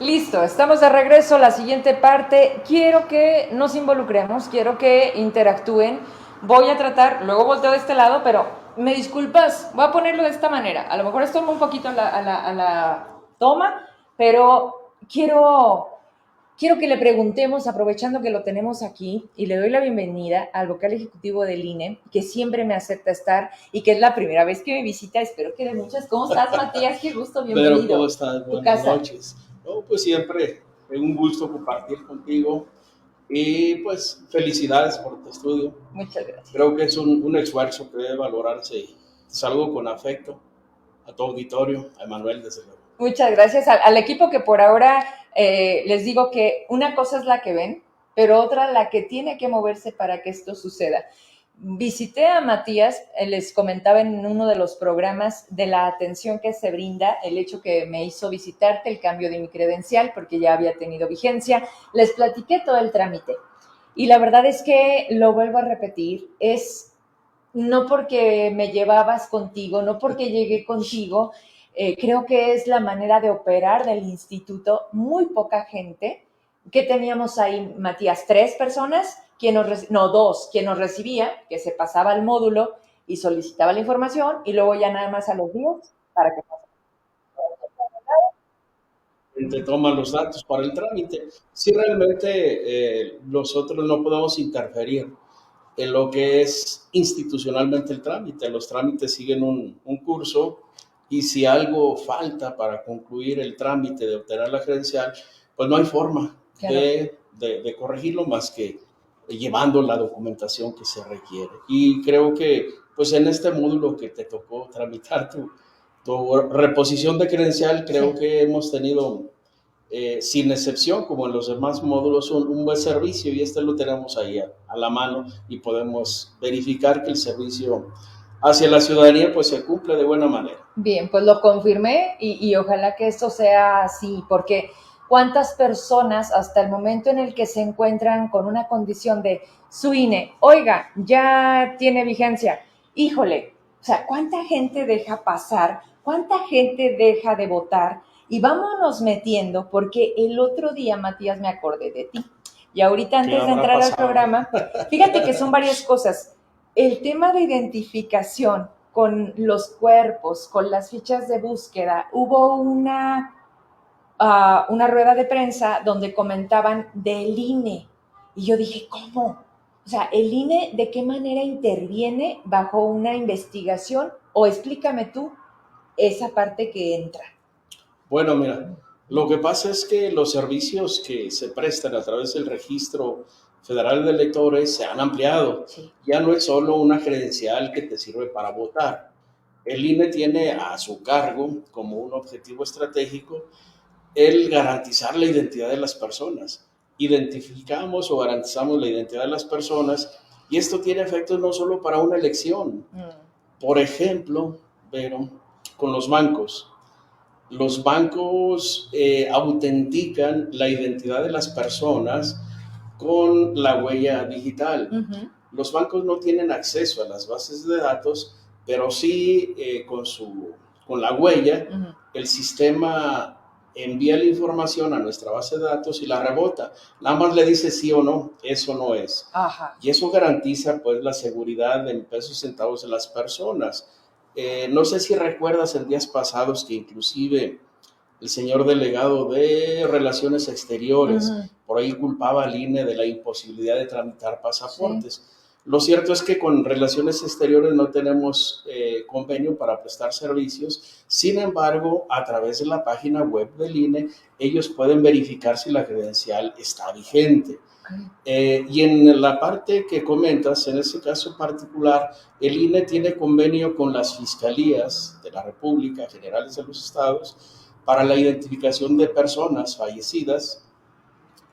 Listo, estamos de regreso. La siguiente parte, quiero que nos involucremos, quiero que interactúen. Voy a tratar, luego volteo de este lado, pero me disculpas, voy a ponerlo de esta manera. A lo mejor estoy un poquito a la toma, pero quiero que le preguntemos, aprovechando que lo tenemos aquí, y le doy la bienvenida al vocal ejecutivo del INE, que siempre me acepta estar y que es la primera vez que me visita. Espero que de muchas. ¿Cómo estás, Matías? Qué gusto, bienvenido. Pedro, ¿cómo estás? Tu Buenas casa. noches. No, pues siempre es un gusto compartir contigo y pues felicidades por tu estudio. Muchas gracias. Creo que es un esfuerzo que debe valorarse y saludo con afecto a tu auditorio, a Emanuel, desde luego. Muchas gracias al equipo que por ahora les digo que una cosa es la que ven, pero otra la que tiene que moverse para que esto suceda. Visité a Matías, les comentaba en uno de los programas de la atención que se brinda, el hecho que me hizo visitarte, el cambio de mi credencial, porque ya había tenido vigencia. Les platiqué todo el trámite. Y la verdad es que, lo vuelvo a repetir, es no porque me llevabas contigo, no porque llegué contigo, creo que es la manera de operar del instituto. Muy poca gente, que teníamos ahí, Matías, 3 personas, dos, quien nos recibía, que se pasaba al módulo y solicitaba la información, y luego ya nada más a los días para que pasara. Te toman los datos para el trámite. Si realmente nosotros no podemos interferir en lo que es institucionalmente el trámite. Los trámites siguen un curso y si algo falta para concluir el trámite de obtener la credencial, pues no hay forma Claro. de corregirlo más que llevando la documentación que se requiere. Y creo que pues en este módulo que te tocó tramitar tu reposición de credencial, creo Sí. que hemos tenido sin excepción, como en los demás módulos, un buen servicio y este lo tenemos ahí a la mano y podemos verificar que el servicio hacia la ciudadanía pues se cumple de buena manera. Bien, pues lo confirmé y ojalá que esto sea así, porque cuántas personas hasta el momento en el que se encuentran con una condición de su INE, oiga, ya tiene vigencia, híjole, o sea, cuánta gente deja pasar, cuánta gente deja de votar, y vámonos metiendo, porque el otro día, Matías, me acordé de ti. Y ahorita, antes de entrar al programa, fíjate que son varias cosas. El tema de identificación con los cuerpos, con las fichas de búsqueda, hubo una rueda de prensa donde comentaban del INE. Y yo dije, ¿cómo? O sea, ¿el INE de qué manera interviene bajo una investigación? O explícame tú esa parte que entra. Bueno, mira, lo que pasa es que los servicios que se prestan a través del Registro Federal de Electores se han ampliado. Sí. Ya no es solo una credencial que te sirve para votar. El INE tiene a su cargo, como un objetivo estratégico, el garantizar la identidad de las personas. Identificamos o garantizamos la identidad de las personas y esto tiene efectos no solo para una elección. Por ejemplo, pero con los bancos. Los bancos autentican la identidad de las personas con la huella digital. Los bancos no tienen acceso a las bases de datos, pero sí con la huella, el sistema envía la información a nuestra base de datos y la rebota. Nada más le dice sí o no, eso no es. Ajá. Y eso garantiza pues la seguridad en pesos y centavos de las personas. No sé si recuerdas en días pasados que inclusive el señor delegado de Relaciones Exteriores por ahí culpaba al INE de la imposibilidad de tramitar pasaportes. Sí. Lo cierto es que con Relaciones Exteriores no tenemos convenio para prestar servicios. Sin embargo, a través de la página web del INE, ellos pueden verificar si la credencial está vigente. Y en la parte que comentas, en ese caso particular, el INE tiene convenio con las fiscalías de la República, generales de los estados, para la identificación de personas fallecidas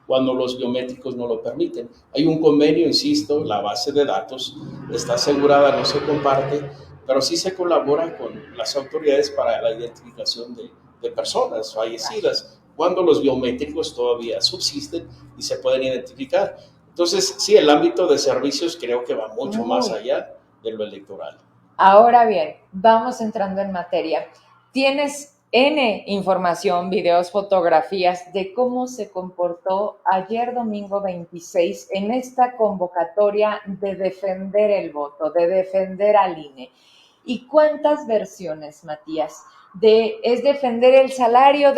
cuando los biométricos no lo permiten. Hay un convenio, insisto, la base de datos está asegurada, no se comparte, pero sí se colabora con las autoridades para la identificación de personas fallecidas cuando los biométricos todavía subsisten y se pueden identificar. Entonces, sí, el ámbito de servicios creo que va mucho más allá de lo electoral. Ahora bien, vamos entrando en materia. Tienes N información, videos, fotografías de cómo se comportó ayer domingo 26 en esta convocatoria de defender el voto, de defender al INE. ¿Y cuántas versiones, Matías? Es defender el salario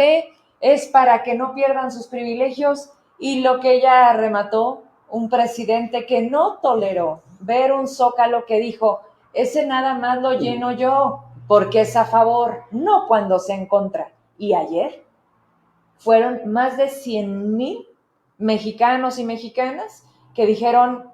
es para que no pierdan sus privilegios, y lo que ella remató, un presidente que no toleró ver un Zócalo que dijo, ese nada más lo lleno yo, porque es a favor, no cuando se en contra. Y ayer fueron más de 100,000 mexicanos y mexicanas que dijeron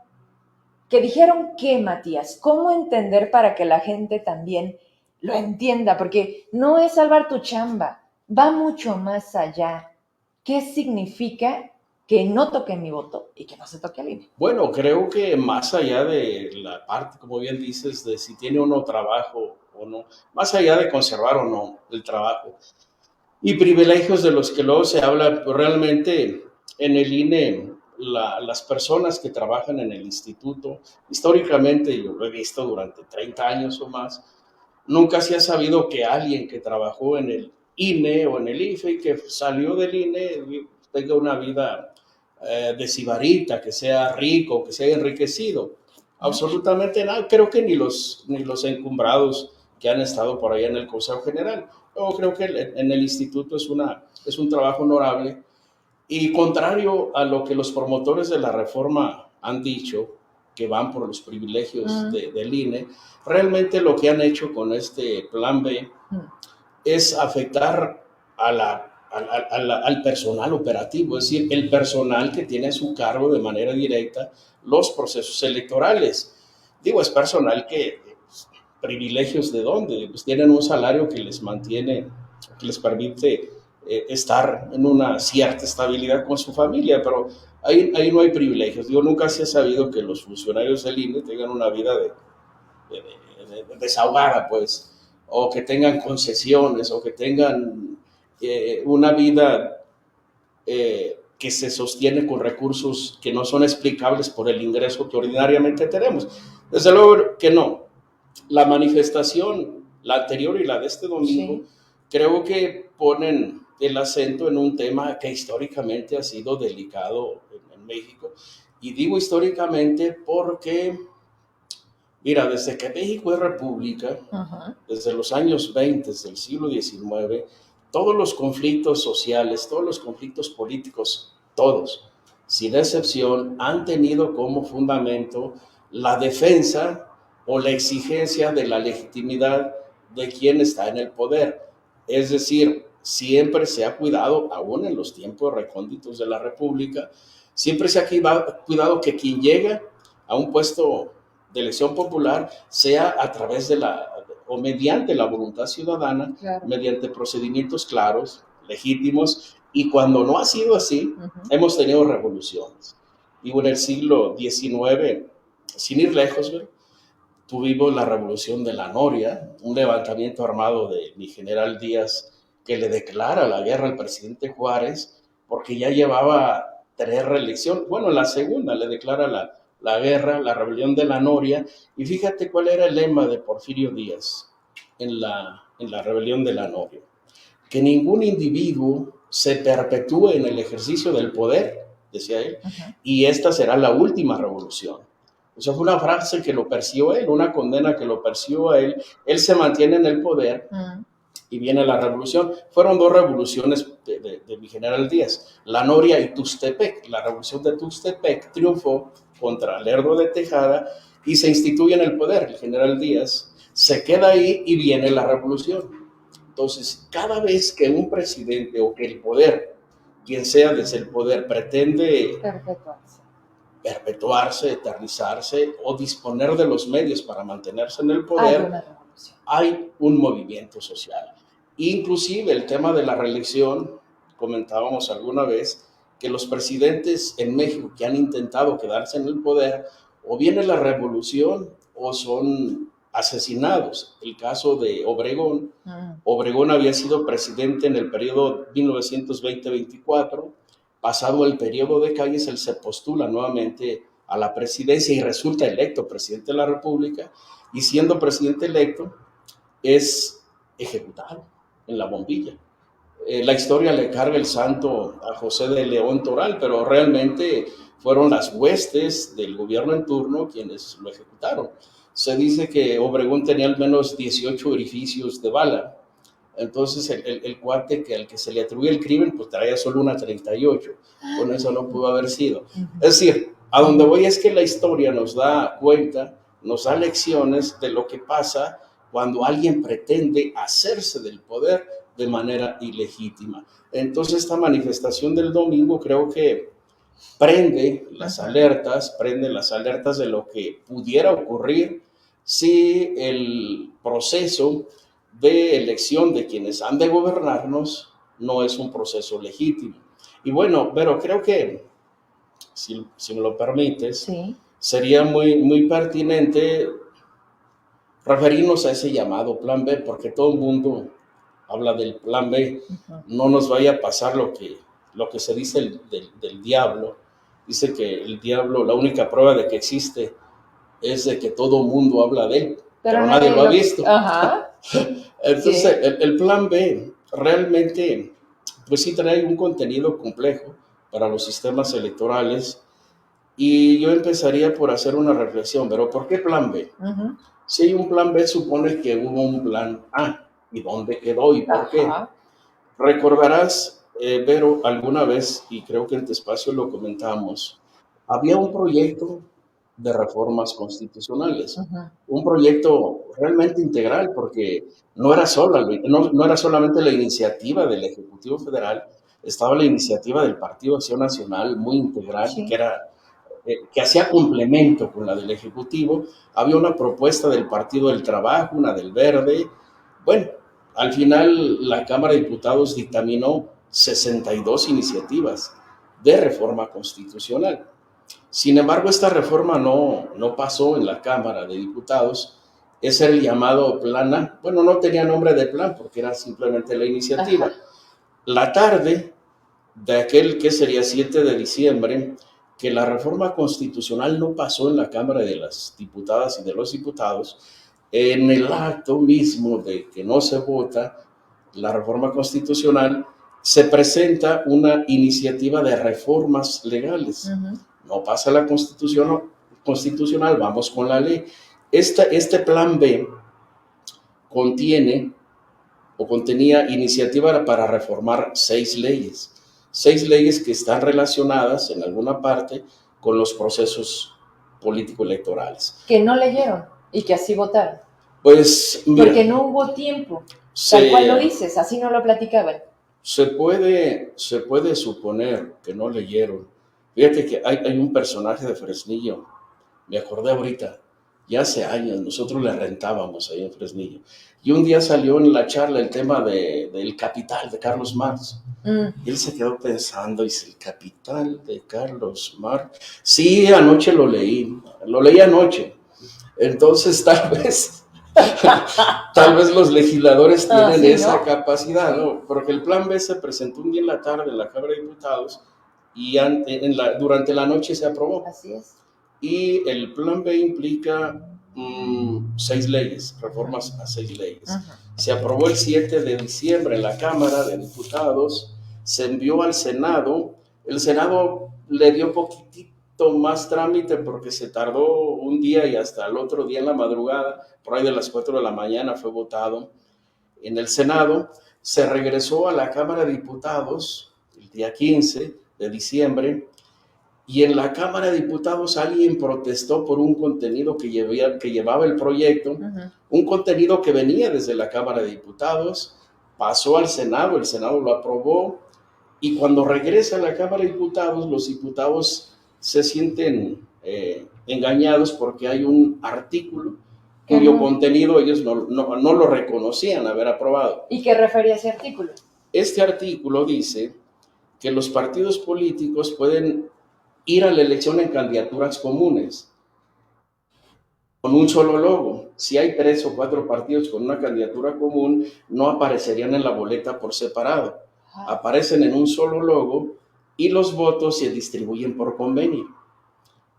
que, Matías, ¿cómo entender para que la gente también lo entienda? Porque no es salvar tu chamba, va mucho más allá. ¿Qué significa que no toque mi voto y que no se toque al INE? Bueno, creo que más allá de la parte, como bien dices, de si tiene uno trabajo o no, más allá de conservar o no el trabajo y privilegios de los que luego se habla, pues realmente en el INE, las personas que trabajan en el instituto, históricamente, yo lo he visto durante 30 años o más, nunca se ha sabido que alguien que trabajó en el INE o en el IFE y que salió del INE tenga una vida de sibarita, que sea rico, que sea enriquecido. Absolutamente nada. Creo que ni los encumbrados que han estado por ahí en el Consejo General. Yo creo que en el instituto es un trabajo honorable y contrario a lo que los promotores de la reforma han dicho, que van por los privilegios del INE, realmente lo que han hecho con este plan B es afectar al personal operativo, es decir, el personal que tiene a su cargo de manera directa los procesos electorales. Digo, es personal que, pues, privilegios de dónde, pues tienen un salario que les mantiene, que les permite estar en una cierta estabilidad con su familia, pero ahí no hay privilegios. Digo, nunca se ha sabido que los funcionarios del INE tengan una vida desahogada, pues, o que tengan concesiones, o que tengan una vida que se sostiene con recursos que no son explicables por el ingreso que ordinariamente tenemos. Desde luego que no. La manifestación, la anterior y la de este domingo, sí, creo que ponen el acento en un tema que históricamente ha sido delicado en México. Y digo históricamente porque, mira, desde que México es república, desde los años 20 del siglo XIX, todos los conflictos sociales, todos los conflictos políticos, todos, sin excepción, han tenido como fundamento la defensa o la exigencia de la legitimidad de quien está en el poder. Es decir, siempre se ha cuidado, aún en los tiempos recónditos de la República, siempre se ha cuidado que quien llega a un puesto de elección popular sea a través de o mediante la voluntad ciudadana, claro, mediante procedimientos claros, legítimos, y cuando no ha sido así, hemos tenido revoluciones. Digo, en el siglo XIX, sin ir lejos, tuvimos la revolución de la Noria, un levantamiento armado de mi general Díaz que le declara la guerra al presidente Juárez porque ya llevaba 3 reelecciones. Bueno, la segunda le declara la guerra, la rebelión de la Noria, y fíjate cuál era el lema de Porfirio Díaz en la rebelión de la Noria: que ningún individuo se perpetúe en el ejercicio del poder, decía él, y esta será la última revolución. O sea, fue una frase que lo persiguió él, una condena que lo persiguió a él. Él se mantiene en el poder y viene la revolución. Fueron 2 revoluciones de mi general Díaz, la Noria y Tuxtepec. La revolución de Tuxtepec triunfó contra Lerdo de Tejada y se instituye en el poder. El general Díaz se queda ahí y viene la revolución. Entonces, cada vez que un presidente o que el poder, quien sea desde el poder, pretende perpetuarse, eternizarse o disponer de los medios para mantenerse en el poder, hay un movimiento social. Inclusive el tema de la reelección, comentábamos alguna vez que los presidentes en México que han intentado quedarse en el poder, o viene la revolución o son asesinados. El caso de Obregón. Obregón había sido presidente en el periodo 1920-24. Pasado el periodo de Calles, él se postula nuevamente a la presidencia y resulta electo presidente de la República, y siendo presidente electo es ejecutado. en la bombilla. La historia le carga el santo a José de León Toral, pero realmente fueron las huestes del gobierno en turno quienes lo ejecutaron. Se dice que Obregón tenía al menos 18 orificios de bala. Entonces el cuate al que se le atribuye el crimen, pues traía solo una 38. Con eso no pudo haber sido. Es decir, a donde voy es que la historia nos da cuenta, nos da lecciones de lo que pasa cuando alguien pretende hacerse del poder de manera ilegítima. Entonces esta manifestación del domingo creo que prende las alertas de lo que pudiera ocurrir si el proceso de elección de quienes han de gobernarnos no es un proceso legítimo. Y bueno, pero creo que, si me lo permites, Sí. sería muy pertinente referirnos a ese llamado plan B, porque todo el mundo habla del plan B. No nos vaya a pasar lo que se dice del diablo. Dice que el diablo, la única prueba de que existe es de que todo el mundo habla de él, pero nadie lo ha visto. Ajá. Entonces, sí. El plan B realmente, pues sí trae un contenido complejo para los sistemas electorales, y yo empezaría por hacer una reflexión, pero ¿por qué plan B? Si hay un plan B, supone que hubo un plan A. ¿Y dónde quedó y por qué? Recordarás, Vero, alguna vez, y creo que en tu espacio lo comentamos, había un proyecto de reformas constitucionales, un proyecto realmente integral, porque no era solamente la iniciativa del Ejecutivo Federal, estaba la iniciativa del Partido Acción Nacional, muy integral, sí, que hacía complemento con la del Ejecutivo. Había una propuesta del Partido del Trabajo, una del Verde. Bueno, al final la Cámara de Diputados dictaminó 62 iniciativas de reforma constitucional. Sin embargo, esta reforma no pasó en la Cámara de Diputados. Ese era el llamado plan A. Bueno, no tenía nombre de plan porque era simplemente la iniciativa. La tarde de aquel que sería 7 de diciembre, que la reforma constitucional no pasó en la Cámara de las Diputadas y de los Diputados, en el acto mismo de que no se vota la reforma constitucional, se presenta una iniciativa de reformas legales. No pasa la constitucional, vamos con la ley. Este plan B contenía iniciativa para reformar 6 leyes. 6 leyes que están relacionadas en alguna parte con los procesos político-electorales. Que no leyeron y que así votaron. Pues, mira, porque no hubo tiempo, tal cual lo dices, así no lo platicaban. Se puede suponer que no leyeron. Fíjate que hay un personaje de Fresnillo, me acordé ahorita, ya hace años nosotros le rentábamos ahí en Fresnillo, y un día salió en la charla el tema del Capital de Carlos Marx. Y él se quedó pensando, dice, ¿el Capital de Carlos Marx? Sí, anoche lo leí anoche. Entonces tal vez los legisladores tienen sí, esa capacidad, ¿no? Porque el plan B se presentó un día en la tarde en la Cámara de Diputados y durante la noche se aprobó. Así es. Y el plan B implica 6 leyes, reformas a 6 leyes. Se aprobó el 7 de diciembre en la Cámara de Diputados, se envió al Senado. El Senado le dio poquitito más trámite porque se tardó un día y hasta el otro día en la madrugada, por ahí de las 4 de la mañana fue votado en el Senado. Se regresó a la Cámara de Diputados el día 15 de diciembre y en la Cámara de Diputados alguien protestó por un contenido que llevaba el proyecto, un contenido que venía desde la Cámara de Diputados, pasó al Senado, el Senado lo aprobó, y cuando regresa a la Cámara de Diputados, los diputados se sienten engañados porque hay un artículo cuyo contenido ellos no lo reconocían haber aprobado. ¿Y qué refería a ese artículo? Este artículo dice que los partidos políticos pueden ir a la elección en candidaturas comunes, con un solo logo. Si hay 3 o 4 partidos con una candidatura común, no aparecerían en la boleta por separado. Aparecen en un solo logo y los votos se distribuyen por convenio.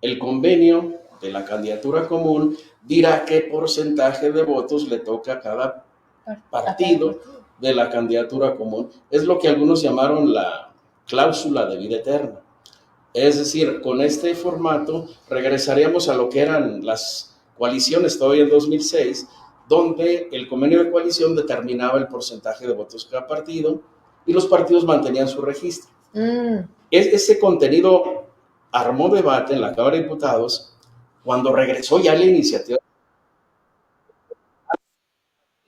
El convenio de la candidatura común dirá qué porcentaje de votos le toca a cada partido de la candidatura común. Es lo que algunos llamaron la cláusula de vida eterna. Es decir, con este formato regresaríamos a lo que eran las coaliciones todavía en 2006, donde el convenio de coalición determinaba el porcentaje de votos de cada partido y los partidos mantenían su registro. Ese contenido armó debate en la Cámara de Diputados cuando regresó ya la iniciativa.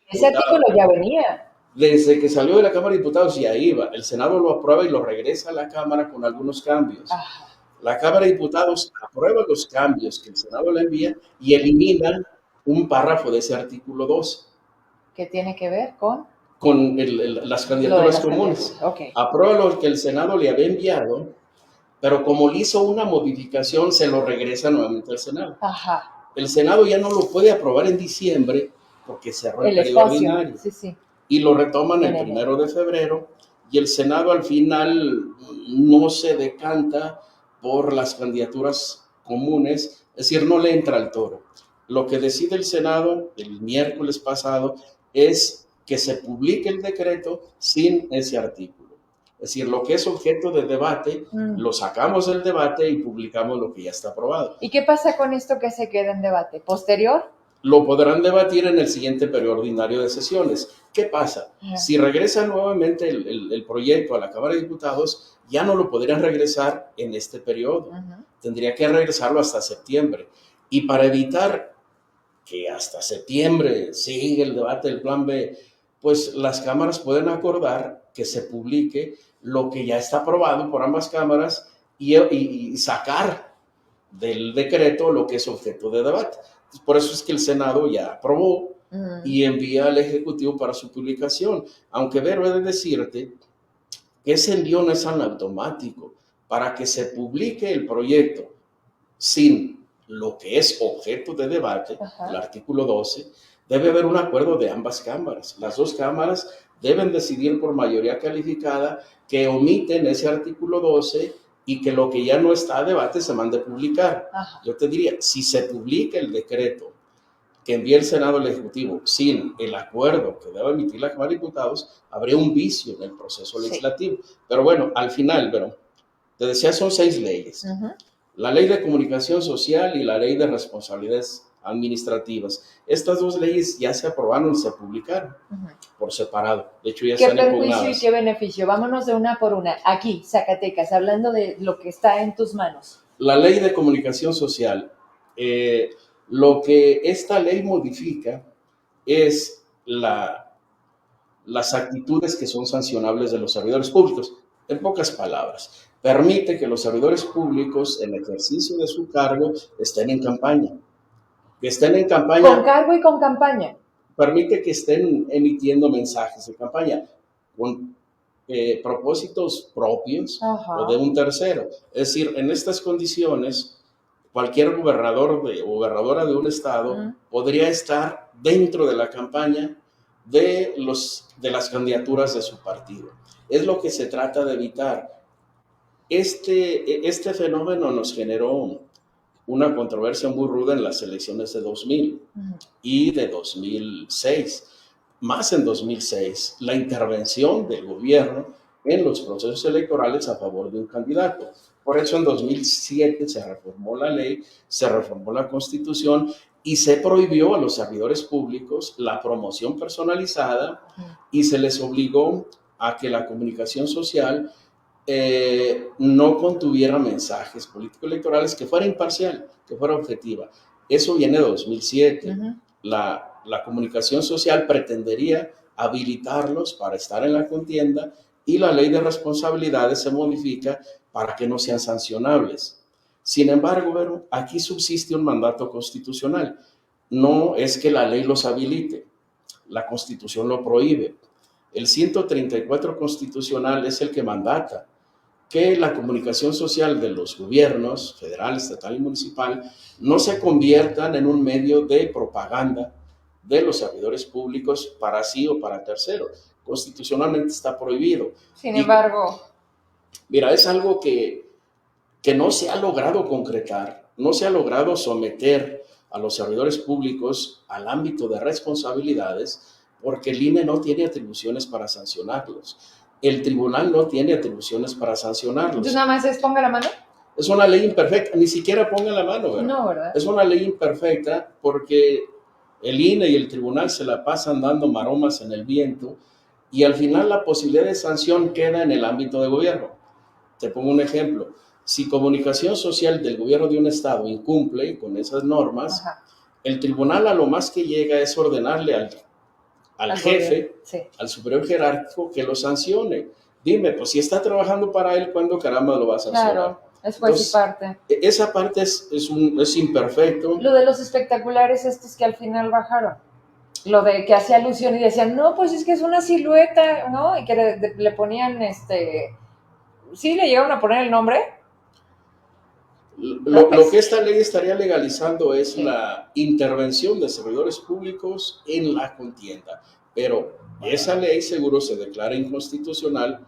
Ese artículo ya venía. Desde que salió de la Cámara de Diputados ya iba. El Senado lo aprueba y lo regresa a la Cámara con algunos cambios. Ajá. La Cámara de Diputados aprueba los cambios que el Senado le envía y elimina un párrafo de ese artículo 12. ¿Qué tiene que ver con? Con las candidaturas comunes. Okay. Aprueba lo que el Senado le había enviado, pero como le hizo una modificación, se lo regresa nuevamente al Senado. Ajá. El Senado ya no lo puede aprobar en diciembre porque cerró el periodo ordinario. Sí, sí. Y lo retoman el 1 de febrero y el Senado al final no se decanta por las candidaturas comunes, es decir, no le entra al toro. Lo que decide el Senado el miércoles pasado es que se publique el decreto sin ese artículo. Es decir, lo que es objeto de debate, lo sacamos del debate y publicamos lo que ya está aprobado. ¿Y qué pasa con esto que se queda en debate? ¿Posterior? Lo podrán debatir en el siguiente periodo ordinario de sesiones. ¿Qué pasa? Si regresa nuevamente el proyecto a la Cámara de Diputados, ya no lo podrían regresar en este periodo. Tendría que regresarlo hasta septiembre. Y para evitar que hasta septiembre siga el debate del Plan B, pues las cámaras pueden acordar que se publique lo que ya está aprobado por ambas cámaras y sacar del decreto lo que es objeto de debate. Por eso es que el Senado ya aprobó y envía al Ejecutivo para su publicación. Aunque debo de decirte que ese envío no es en automático. Para que se publique el proyecto sin lo que es objeto de debate, el artículo 12, debe haber un acuerdo de ambas cámaras. Las dos cámaras deben decidir por mayoría calificada que omiten ese artículo 12 y que lo que ya no está a debate se mande a publicar. Yo te diría, si se publica el decreto que envía el Senado al Ejecutivo sin el acuerdo que debe emitir la Cámara de Diputados, habría un vicio en el proceso legislativo. Pero bueno, al final, pero te decía, son 6 leyes. La Ley de Comunicación Social y la Ley de Responsabilidades Administrativas. Estas 2 leyes ya se aprobaron y se publicaron por separado. De hecho, ya están impugnadas. ¿Qué perjuicio y qué beneficio? Vámonos de una por una. Aquí, Zacatecas, hablando de lo que está en tus manos. La Ley de Comunicación Social. Lo que esta ley modifica es las actitudes que son sancionables de los servidores públicos. En pocas palabras, permite que los servidores públicos, en ejercicio de su cargo, estén en campaña. Que estén en campaña. Con cargo y con campaña. Permite que estén emitiendo mensajes de campaña con propósitos propios o de un tercero. Es decir, en estas condiciones, cualquier gobernador o gobernadora de un estado podría estar dentro de la campaña de las candidaturas de su partido. Es lo que se trata de evitar. Este fenómeno nos generó una controversia muy ruda en las elecciones de 2000 y de 2006. Más en 2006, la intervención del gobierno en los procesos electorales a favor de un candidato. Por eso en 2007 se reformó la ley, se reformó la Constitución y se prohibió a los servidores públicos la promoción personalizada y se les obligó a que la comunicación social no contuviera mensajes político-electorales, que fuera imparcial, que fuera objetiva. Eso viene de 2007. La comunicación social pretendería habilitarlos para estar en la contienda y la ley de responsabilidades se modifica para que no sean sancionables. Sin embargo, Vero, aquí subsiste un mandato constitucional. No es que la ley los habilite, la Constitución lo prohíbe. El 134 constitucional es el que mandata que la comunicación social de los gobiernos federal, estatal y municipal no se conviertan en un medio de propaganda de los servidores públicos para sí o para terceros. Constitucionalmente está prohibido. Sin embargo, mira, es algo que no se ha logrado concretar, no se ha logrado someter a los servidores públicos al ámbito de responsabilidades, porque el INE no tiene atribuciones para sancionarlos. El tribunal no tiene atribuciones para sancionarlos. Entonces nada más es ponga la mano. Es una ley imperfecta, ni siquiera ponga la mano, ¿verdad? No, ¿verdad? Es una ley imperfecta porque el INE y el tribunal se la pasan dando maromas en el viento y al final la posibilidad de sanción queda en el ámbito de gobierno. Te pongo un ejemplo. Si comunicación social del gobierno de un estado incumple con esas normas, Ajá. el tribunal a lo más que llega es ordenarle al jefe, sí, al superior jerárquico, que lo sancione. Dime, pues si está trabajando para él, ¿cuándo caramba lo va a sancionar? Claro, es juez y parte. Esa parte es imperfecto. Lo de los espectaculares estos que al final bajaron. Lo de que hacía alusión y decían, no, pues es que es una silueta, ¿no? Y que le ponían, sí, le llegaron a poner el nombre. Lo que esta ley estaría legalizando es la intervención de servidores públicos en la contienda, pero esa ley seguro se declara inconstitucional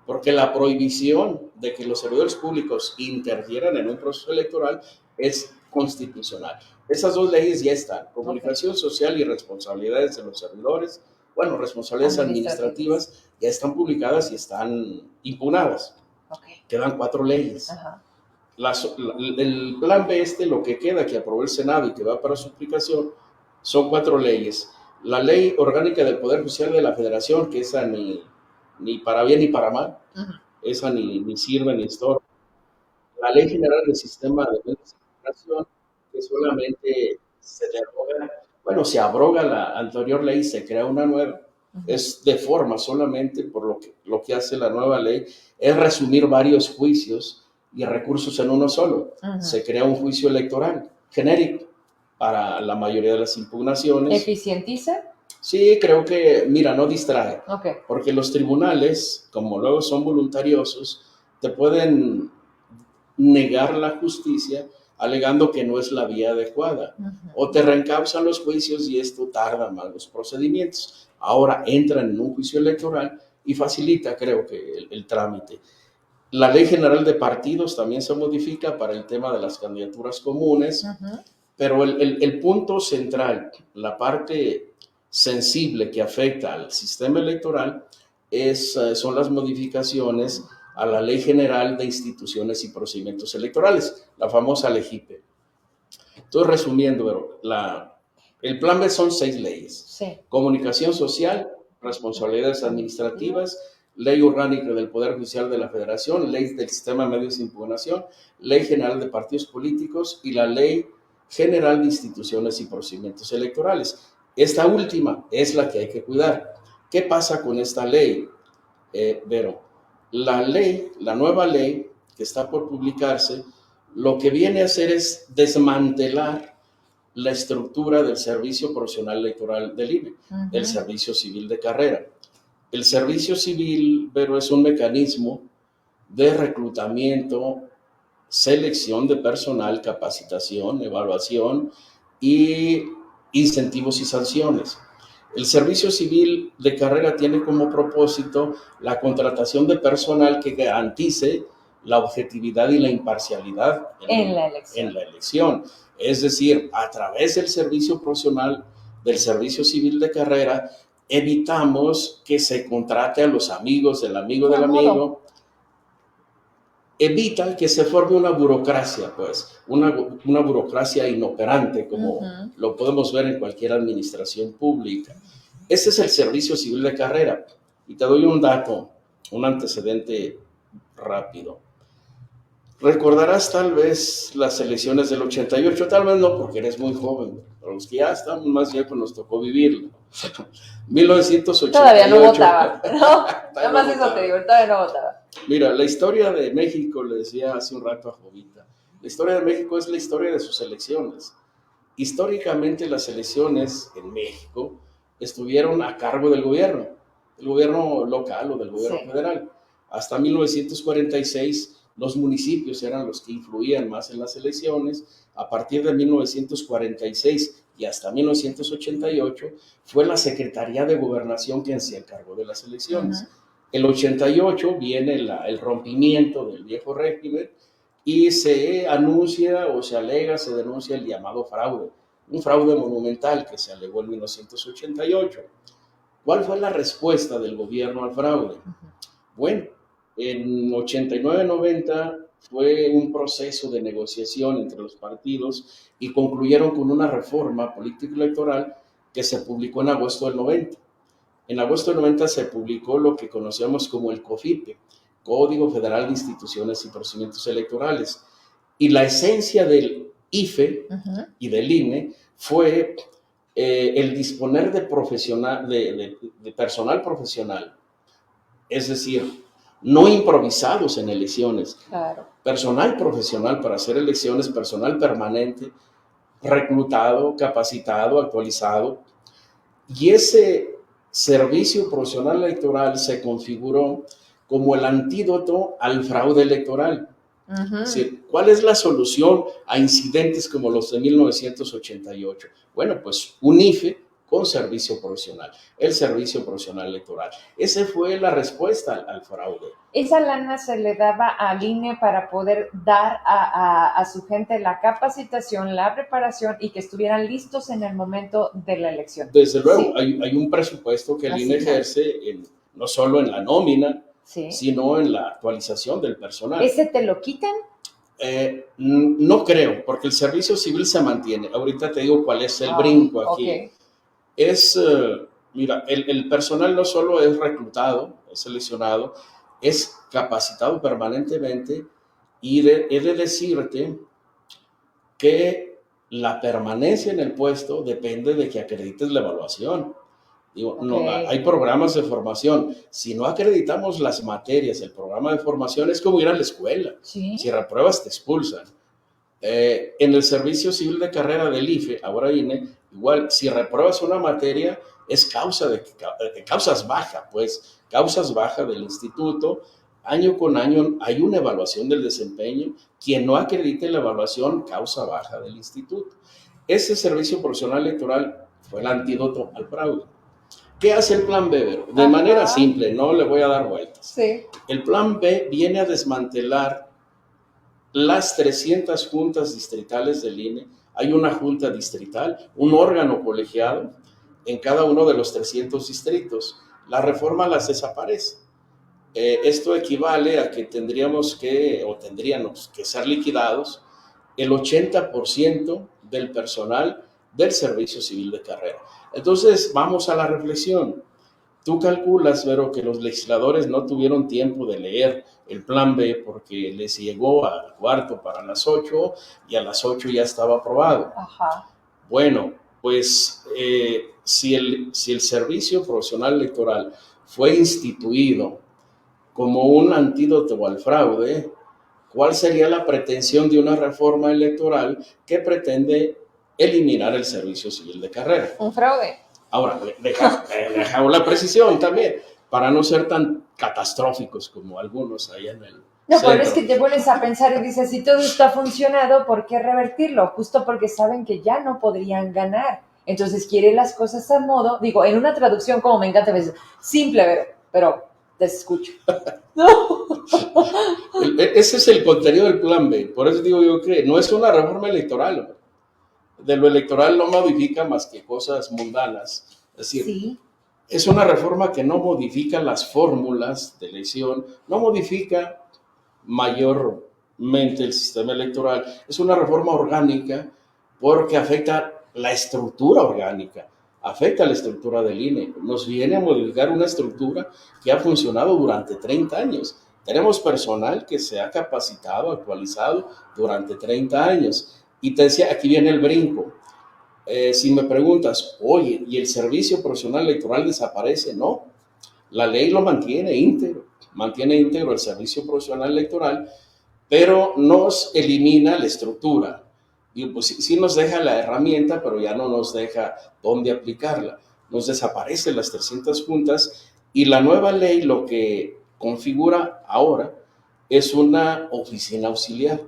porque la prohibición de que los servidores públicos interfieran en un proceso electoral es constitucional. Esas dos leyes ya están, comunicación social y responsabilidades de los servidores, bueno, responsabilidades administrativas ya están publicadas y están impugnadas. Quedan 4 leyes. Ajá. El plan B lo que queda, que aprobó el Senado y que va para su aplicación, son 4 leyes. La Ley Orgánica del Poder Judicial de la Federación, que esa ni para bien ni para mal, esa ni sirve ni estorba. La Ley General del Sistema de Medios de Comunicación, que solamente se deroga, bueno, se abroga la anterior ley y se crea una nueva. Es de forma solamente, por lo que hace la nueva ley, es resumir varios juicios y recursos en uno solo. Se crea un juicio electoral genérico para la mayoría de las impugnaciones. ¿Eficientiza? Sí, creo que, mira, no distrae. Okay. Porque los tribunales, como luego son voluntariosos, te pueden negar la justicia alegando que no es la vía adecuada. O te reencauzan los juicios y esto tarda más los procedimientos. Ahora entran en un juicio electoral y facilita, creo que, el trámite. La Ley General de Partidos también se modifica para el tema de las candidaturas comunes, pero el punto central, la parte sensible que afecta al sistema electoral, son las modificaciones a la Ley General de Instituciones y Procedimientos Electorales, la famosa LEGIPE. Entonces, resumiendo, el plan B son 6 leyes. Sí. Comunicación social, responsabilidades administrativas, Ley Orgánica del Poder Judicial de la Federación, Ley del Sistema de Medios de Impugnación, Ley General de Partidos Políticos y la Ley General de Instituciones y Procedimientos Electorales. Esta última es la que hay que cuidar. ¿Qué pasa con esta ley, Vero? La nueva ley que está por publicarse, lo que viene a hacer es desmantelar la estructura del servicio profesional electoral del INE, el servicio civil de carrera. El servicio civil, pero es un mecanismo de reclutamiento, selección de personal, capacitación, evaluación y incentivos y sanciones. El servicio civil de carrera tiene como propósito la contratación de personal que garantice la objetividad y la imparcialidad en la elección. Es decir, a través del servicio profesional del servicio civil de carrera, evitamos que se contrate a los amigos del amigo del amigo. Evitan que se forme una burocracia, pues, una burocracia inoperante, como lo podemos ver en cualquier administración pública. Ese es el servicio civil de carrera. Y te doy un dato, un antecedente rápido. Recordarás tal vez las elecciones del 88, tal vez no, porque eres muy joven, pero los que ya estamos más viejos nos tocó vivirlo. 1988. Todavía no votaba, ¿no? Nada más eso te digo, todavía no votaba. Mira, la historia de México, le decía hace un rato a Jovita, la historia de México es la historia de sus elecciones. Históricamente las elecciones en México estuvieron a cargo del gobierno local o del gobierno federal. Hasta 1946 los municipios eran los que influían más en las elecciones. A partir de 1946 y hasta 1988 fue la Secretaría de Gobernación quien se encargó de las elecciones. El 88 viene el rompimiento del viejo régimen y se anuncia o se alega, se denuncia el llamado fraude, un fraude monumental que se alegó en 1988. ¿Cuál fue la respuesta del gobierno al fraude? Bueno, en 89-90 fue un proceso de negociación entre los partidos y concluyeron con una reforma político-electoral que se publicó en agosto del 90. En agosto del 90 se publicó lo que conocemos como el COFIPE, Código Federal de Instituciones y Procedimientos Electorales. Y la esencia del IFE y del INE fue el disponer de personal profesional, es decir, no improvisados en elecciones, Claro. personal profesional para hacer elecciones, personal permanente, reclutado, capacitado, actualizado. Y ese servicio profesional electoral se configuró como el antídoto al fraude electoral. Es decir, ¿cuál es la solución a incidentes como los de 1988? Bueno, pues un IFE con servicio profesional, el servicio profesional electoral. Esa fue la respuesta al fraude. Esa lana se le daba al INE para poder dar a su gente la capacitación, la preparación y que estuvieran listos en el momento de la elección. Desde luego, sí. hay un presupuesto que el INE ejerce no solo en la nómina, sí, sino en la actualización del personal. ¿Ese te lo quitan? No creo, porque el servicio civil se mantiene. Ahorita te digo cuál es el brinco aquí. Okay. Mira, el personal no solo es reclutado, es seleccionado, es capacitado permanentemente y he de decirte que la permanencia en el puesto depende de que acredites la evaluación. Digo, okay. No, hay programas de formación. Si no acreditamos las materias, el programa de formación es como ir a la escuela. ¿Sí? Si repruebas, te expulsan. En el servicio civil de carrera del IFE, ahora INE, igual, si repruebas una materia, es causas bajas, pues, causas bajas del instituto. Año con año hay una evaluación del desempeño. Quien no acredite la evaluación, causa baja del instituto. Ese servicio profesional electoral fue el antídoto al fraude. ¿Qué hace el Plan B? De manera simple, no le voy a dar vueltas. Sí. El Plan B viene a desmantelar las 300 juntas distritales del INE. Hay una junta distrital, un órgano colegiado en cada uno de los 300 distritos. La reforma las desaparece. Esto equivale a que tendríamos que ser liquidados el 80% del personal del servicio civil de carrera. Entonces, vamos a la reflexión. Tú calculas, Vero, que los legisladores no tuvieron tiempo de leer el Plan B porque les llegó al cuarto para las 8 y a las 8 ya estaba aprobado. Ajá. Bueno, pues si el servicio profesional electoral fue instituido como un antídoto al fraude, ¿cuál sería la pretensión de una reforma electoral que pretende eliminar el servicio civil de carrera? Un fraude. Ahora, dejamos la precisión también, para no ser tan catastróficos como algunos ahí en el No, pero es que te vuelves a pensar y dices, si todo esto ha funcionado, ¿por qué revertirlo? Justo porque saben que ya no podrían ganar. Entonces quieren las cosas a modo, digo, en una traducción como me encanta, me dice, simple, pero te escucho. Ese es el contenido del Plan B. Por eso digo yo que no es una reforma electoral. De lo electoral no modifica más que cosas mundanas. Es decir, sí, es una reforma que no modifica las fórmulas de elección, no modifica mayormente el sistema electoral. Es una reforma orgánica porque afecta la estructura orgánica, afecta la estructura del INE. Nos viene a modificar una estructura que ha funcionado durante 30 años. Tenemos personal que se ha capacitado, actualizado durante 30 años. Y te decía, aquí viene el brinco. Si me preguntas, oye, ¿y el servicio profesional electoral desaparece? No, la ley lo mantiene íntegro el servicio profesional electoral, pero nos elimina la estructura. Y pues sí nos deja la herramienta, pero ya no nos deja dónde aplicarla. Nos desaparecen las 300 juntas y la nueva ley lo que configura ahora es una oficina auxiliar.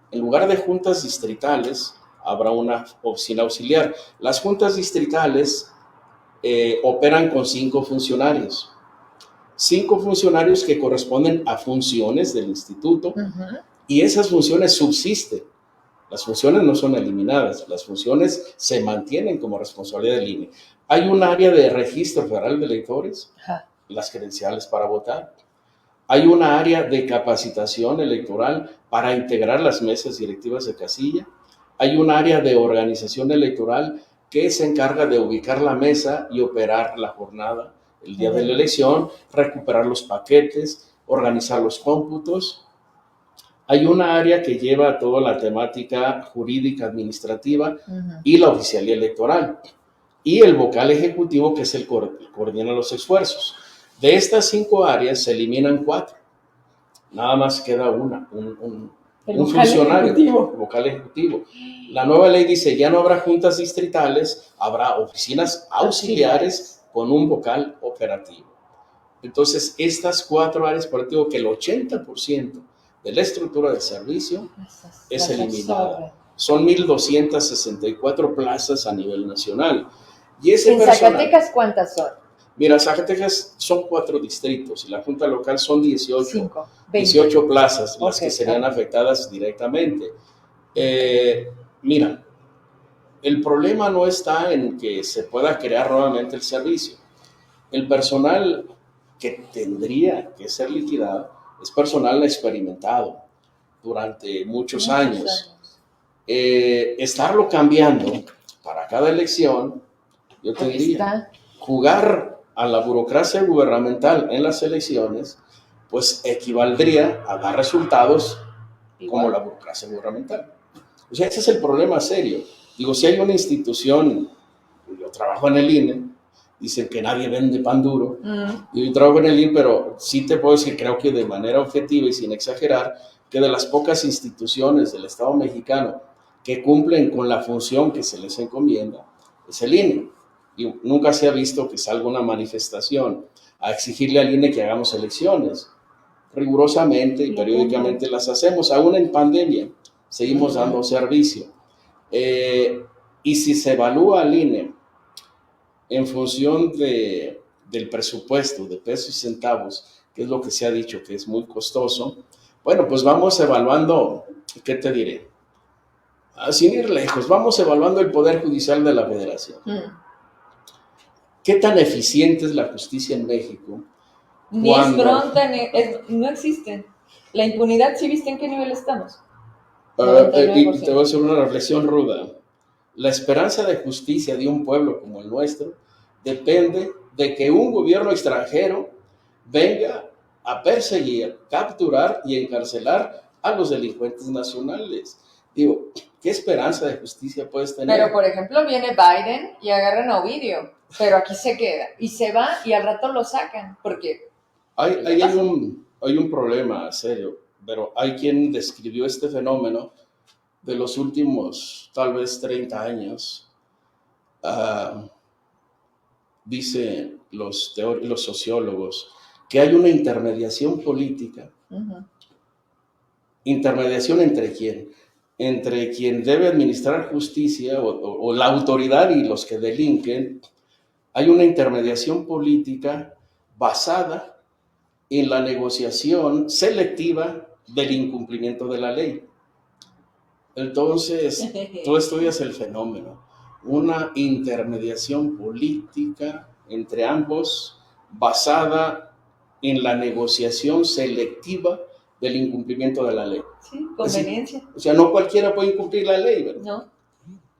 En lugar de juntas distritales, habrá una oficina auxiliar. Las juntas distritales operan con 5 funcionarios. 5 funcionarios que corresponden a funciones del instituto, y esas funciones subsisten. Las funciones no son eliminadas, las funciones se mantienen como responsabilidad del INE. Hay un área de registro federal de electores, Ajá. las credenciales para votar. Hay una área de capacitación electoral para integrar las mesas directivas de casilla. Hay un área de organización electoral que se encarga de ubicar la mesa y operar la jornada el día de la elección, recuperar los paquetes, organizar los cómputos. Hay una área que lleva toda la temática jurídica administrativa y la oficialía electoral. Y el vocal ejecutivo, que es el que coordina los esfuerzos. De estas 5 áreas se eliminan 4. Nada más queda una, un funcionario, el vocal ejecutivo. La nueva ley dice, ya no habrá juntas distritales, habrá oficinas auxiliares con un vocal operativo. Entonces, estas 4 áreas, por eso digo que el 80% de la estructura del servicio es eliminada. Son 1,264 plazas a nivel nacional. Y ese ¿En Zacatecas cuántas son? Mira, Zacatecas son 4 distritos y la Junta Local son 18 plazas las que serían afectadas directamente. Mira, el problema no está en que se pueda crear nuevamente el servicio. El personal que tendría que ser liquidado es personal experimentado durante muchos años. Estarlo cambiando para cada elección, yo te diría, jugar a la burocracia gubernamental en las elecciones, pues equivaldría a dar resultados como la burocracia gubernamental. O sea, ese es el problema serio. Digo, si hay una institución, yo trabajo en el INE, dicen que nadie vende pan duro, yo trabajo en el INE, pero sí te puedo decir, creo que de manera objetiva y sin exagerar, que de las pocas instituciones del Estado mexicano que cumplen con la función que se les encomienda, es el INE. Y nunca se ha visto que salga una manifestación a exigirle al INE que hagamos elecciones. Rigurosamente y periódicamente las hacemos, aún en pandemia, seguimos dando servicio. Y si se evalúa al INE en función del presupuesto, de pesos y centavos, que es lo que se ha dicho que es muy costoso, bueno, pues vamos evaluando, ¿qué te diré? Sin ir lejos, vamos evaluando el Poder Judicial de la Federación. ¿Qué tan eficiente es la justicia en México? Ni es pronta, no existe. La impunidad, ¿sí viste en qué nivel estamos? Y te voy a hacer una reflexión ruda. La esperanza de justicia de un pueblo como el nuestro depende de que un gobierno extranjero venga a perseguir, capturar y encarcelar a los delincuentes nacionales. Digo, ¿qué esperanza de justicia puedes tener? Pero, por ejemplo, viene Biden y agarran a Ovidio, pero aquí se queda y se va y al rato lo sacan. ¿Por qué? Hay un problema serio, pero hay quien describió este fenómeno de los últimos, tal vez 30 años. Dicen los sociólogos que hay una intermediación política. ¿Intermediación entre quién? Entre quien debe administrar justicia o la autoridad y los que delinquen. Hay una intermediación política basada en la negociación selectiva del incumplimiento de la ley. Entonces, tú estudias el fenómeno. Una intermediación política entre ambos basada en la negociación selectiva del incumplimiento de la ley. Sí, conveniencia. O sea, no cualquiera puede incumplir la ley, ¿verdad? No,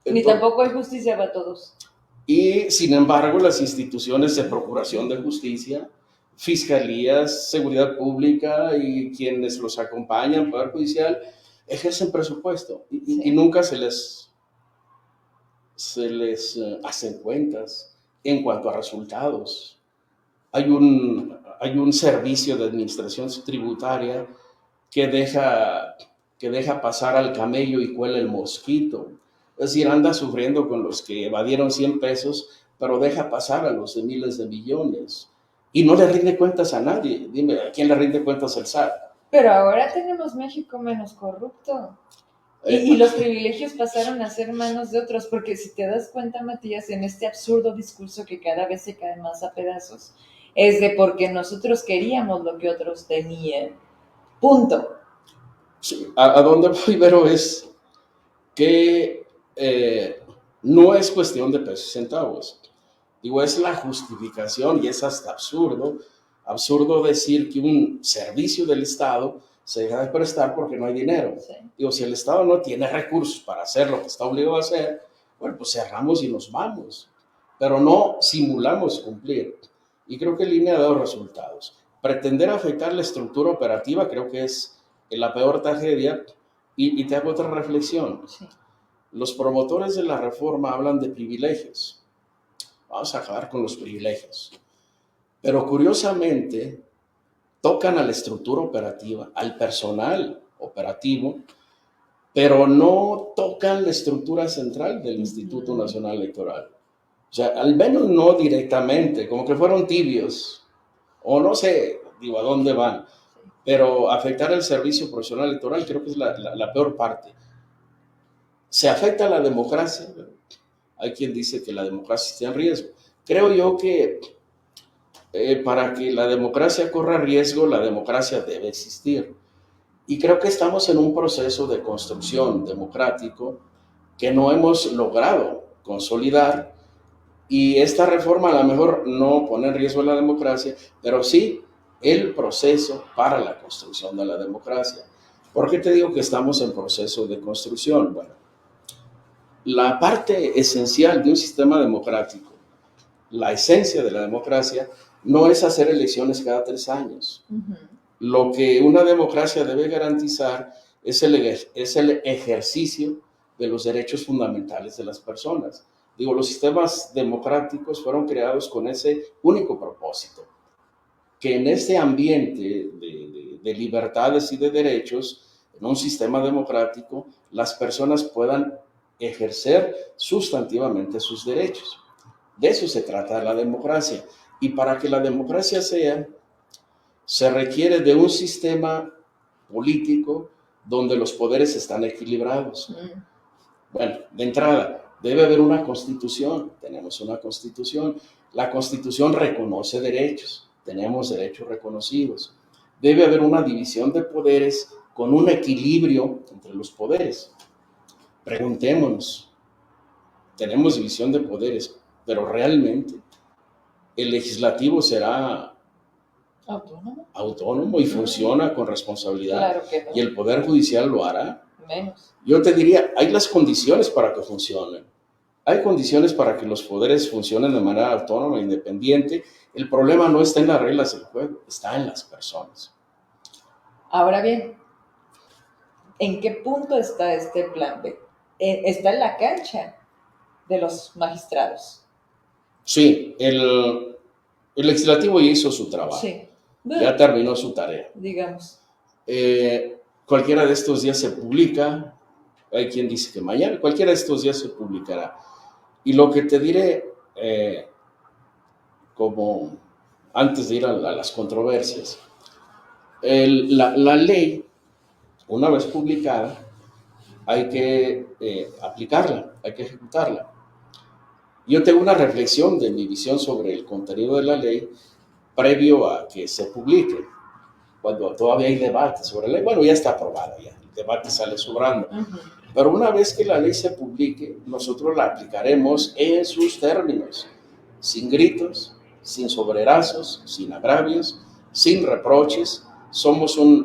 ni tampoco hay justicia para todos. Y, sin embargo, las instituciones de procuración de justicia, fiscalías, seguridad pública y quienes los acompañan, Poder Judicial, ejercen presupuesto y nunca se les hacen cuentas en cuanto a resultados. Hay un servicio de administración tributaria que deja pasar al camello y cuela el mosquito. Es decir, anda sufriendo con los que evadieron 100 pesos, pero deja pasar a los de miles de millones. Y no le rinde cuentas a nadie. Dime, ¿a quién le rinde cuentas el SAT? Pero ahora tenemos México menos corrupto. Y los privilegios pasaron a ser manos de otros, porque si te das cuenta, Matías, en este absurdo discurso que cada vez se cae más a pedazos, es de porque nosotros queríamos lo que otros tenían. Punto. Sí, ¿a dónde voy, Vero? Es que no es cuestión de pesos y centavos. Digo, es la justificación y es hasta absurdo decir que un servicio del Estado se deja de prestar porque no hay dinero. Sí. Digo, si el Estado no tiene recursos para hacer lo que está obligado a hacer, bueno, pues cerramos y nos vamos, pero no simulamos cumplir. Y creo que el INE ha dado resultados. Pretender afectar la estructura operativa creo que es la peor tragedia. Y te hago otra reflexión. Sí. Los promotores de la reforma hablan de privilegios. Vamos a acabar con los privilegios. Pero curiosamente, tocan a la estructura operativa, al personal operativo, pero no tocan la estructura central del Instituto Nacional Electoral. O sea, al menos no directamente, como que fueron tibios, o no sé, digo, a dónde van, pero afectar el servicio profesional electoral creo que es la peor parte. Se afecta la democracia. Hay quien dice que la democracia está en riesgo. Creo yo que para que la democracia corra riesgo, la democracia debe existir. Y creo que estamos en un proceso de construcción democrático que no hemos logrado consolidar. Y esta reforma a lo mejor no pone en riesgo la democracia, pero sí el proceso para la construcción de la democracia. ¿Por qué te digo que estamos en proceso de construcción? Bueno, la parte esencial de un sistema democrático, la esencia de la democracia, no es hacer elecciones cada 3 años. Lo que una democracia debe garantizar es el ejercicio de los derechos fundamentales de las personas. Digo, los sistemas democráticos fueron creados con ese único propósito, que en este ambiente de libertades y de derechos, en un sistema democrático, las personas puedan ejercer sustantivamente sus derechos. De eso se trata la democracia. Y para que la democracia se requiere de un sistema político donde los poderes están equilibrados. Bueno, de entrada, debe haber una constitución. Tenemos una constitución. La constitución reconoce derechos. Tenemos derechos reconocidos. Debe haber una división de poderes con un equilibrio entre los poderes. Preguntémonos, tenemos división de poderes, pero realmente el legislativo será autónomo y funciona con responsabilidad. Claro que no. Y el Poder Judicial lo hará. Menos. Yo te diría, hay las condiciones para que funcionen. Hay condiciones para que los poderes funcionen de manera autónoma e independiente. El problema no está en las reglas del juego, está en las personas. Ahora bien, ¿en qué punto está este plan B? Está en la cancha de los magistrados. Sí, el legislativo ya hizo su trabajo. Sí. Ya terminó su tarea. Digamos. Cualquiera de estos días se publica. Hay quien dice que mañana. Cualquiera de estos días se publicará. Y lo que te diré, como antes de ir a las controversias, la ley, una vez publicada, hay que aplicarla, hay que ejecutarla. Yo tengo una reflexión de mi visión sobre el contenido de la ley previo a que se publique, cuando todavía hay debate sobre la ley. Bueno, ya está aprobada, ya el debate sale sobrando. Pero una vez que la ley se publique, nosotros la aplicaremos en sus términos, sin gritos, sin sobrerazos, sin agravios, sin reproches.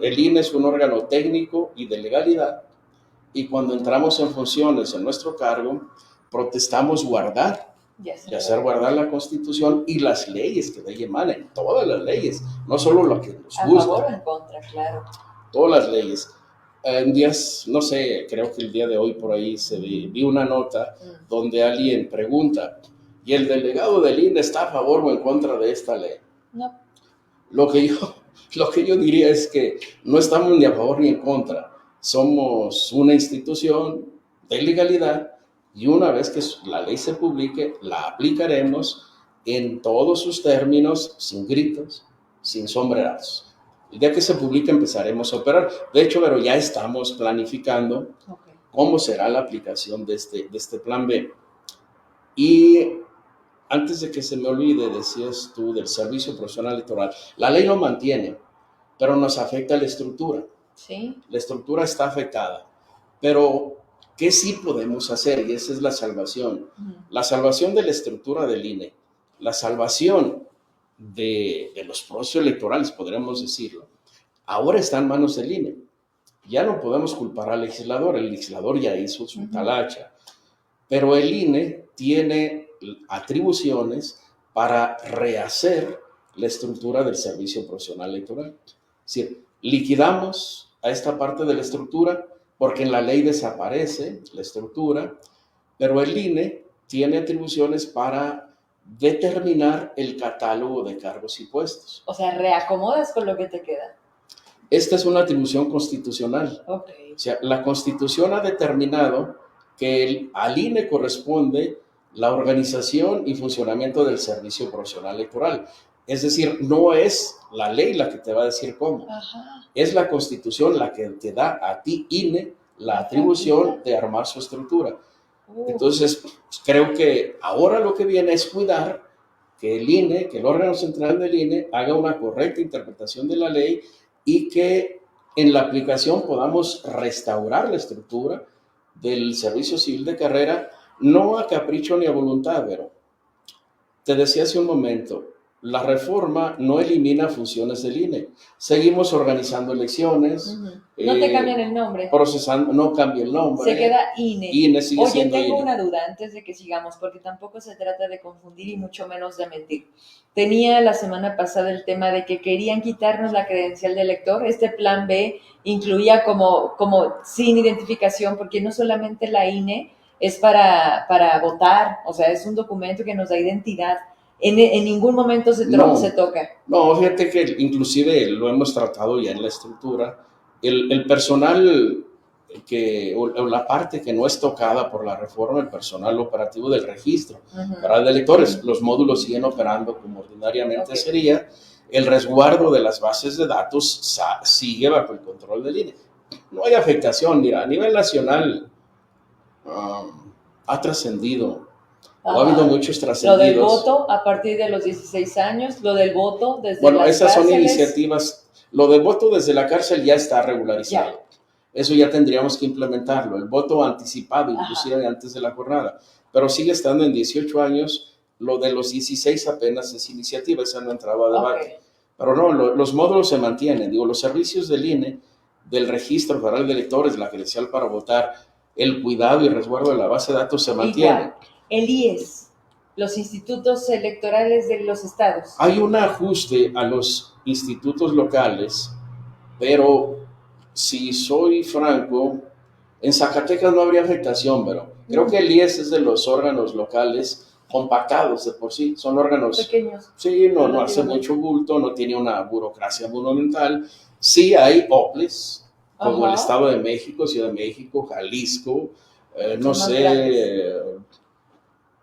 El INE es un órgano técnico y de legalidad, y cuando entramos en funciones en nuestro cargo, protestamos guardar y hacer guardar la Constitución y las leyes que de ella emanen, todas las leyes, no solo lo que nos gusta. A favor o en contra, claro. Todas las leyes. En días, no sé, creo que el día de hoy por ahí vi una nota donde alguien pregunta, ¿y el delegado del INE está a favor o en contra de esta ley? No. Lo que yo diría es que no estamos ni a favor ni en contra. Somos una institución de legalidad y una vez que la ley se publique, la aplicaremos en todos sus términos, sin gritos, sin sombrerazos. El día que se publique empezaremos a operar. De hecho, pero ya estamos planificando cómo será la aplicación de este plan B. Y antes de que se me olvide, decías tú del servicio profesional electoral. La ley lo mantiene, pero nos afecta la estructura. Sí. La estructura está afectada. Pero ¿Qué sí podemos hacer? Y esa es la salvación. La salvación de la estructura del INE, la salvación de los procesos electorales, podríamos decirlo, ahora está en manos del INE. Ya no podemos culpar al legislador, el legislador ya hizo su talacha, pero el INE tiene atribuciones para rehacer la estructura del servicio profesional electoral. Es decir, liquidamos a esta parte de la estructura porque en la ley desaparece la estructura, pero el INE tiene atribuciones para determinar el catálogo de cargos y puestos. O sea, reacomodas con lo que te queda. Esta es una atribución constitucional. Okay. O sea, la Constitución ha determinado que al INE corresponde la organización y funcionamiento del servicio profesional electoral. Es decir, no es la ley la que te va a decir cómo. Ajá. Es la Constitución la que te da a ti, INE, la atribución de armar su estructura. Entonces, creo que ahora lo que viene es cuidar que el INE, que el órgano central del INE, haga una correcta interpretación de la ley y que en la aplicación podamos restaurar la estructura del servicio civil de carrera, no a capricho ni a voluntad, pero te decía hace un momento, la reforma no elimina funciones del INE. Seguimos organizando elecciones. No te cambian el nombre. Procesando, no cambia el nombre. Se queda INE. INE sigue siendo Oye, tengo INE. una duda antes de que sigamos, porque tampoco se trata de confundir y mucho menos de mentir. Tenía la semana pasada el tema de que querían quitarnos la credencial de elector. Este plan B incluía como sin identificación, porque no solamente la INE es para votar, o sea, es un documento que nos da identidad. En ningún momento se toca. No, fíjate que inclusive lo hemos tratado ya en la estructura. El personal o la parte que no es tocada por la reforma, el personal operativo del registro para de electores, los módulos siguen operando como ordinariamente sería. El resguardo de las bases de datos sigue bajo el control del INE. No hay afectación, mira, a nivel nacional ha trascendido. Ha habido muchos trascendidos. Lo del voto a partir de los 16 años, lo del voto desde las esas cárceles. Son iniciativas. Lo del voto desde la cárcel ya está regularizado. Ya. Eso ya tendríamos que implementarlo. El voto anticipado, inclusive antes de la jornada. Pero sigue estando en 18 años. Lo de los 16 apenas es iniciativa, esa no entraba a debate. Pero no, los módulos se mantienen. Digo, los servicios del INE, del Registro Federal de Electores, la credencial para votar, el cuidado y resguardo de la base de datos se mantienen. El IES, los institutos electorales de los estados. Hay un ajuste a los institutos locales, pero si soy franco, en Zacatecas no habría afectación, pero creo que el IES es de los órganos locales compactados de por sí, son órganos pequeños. Sí, no hace mucho bulto, no tiene una burocracia monumental. Sí hay OPLES, como el Estado de México, Ciudad de México, Jalisco, no sé,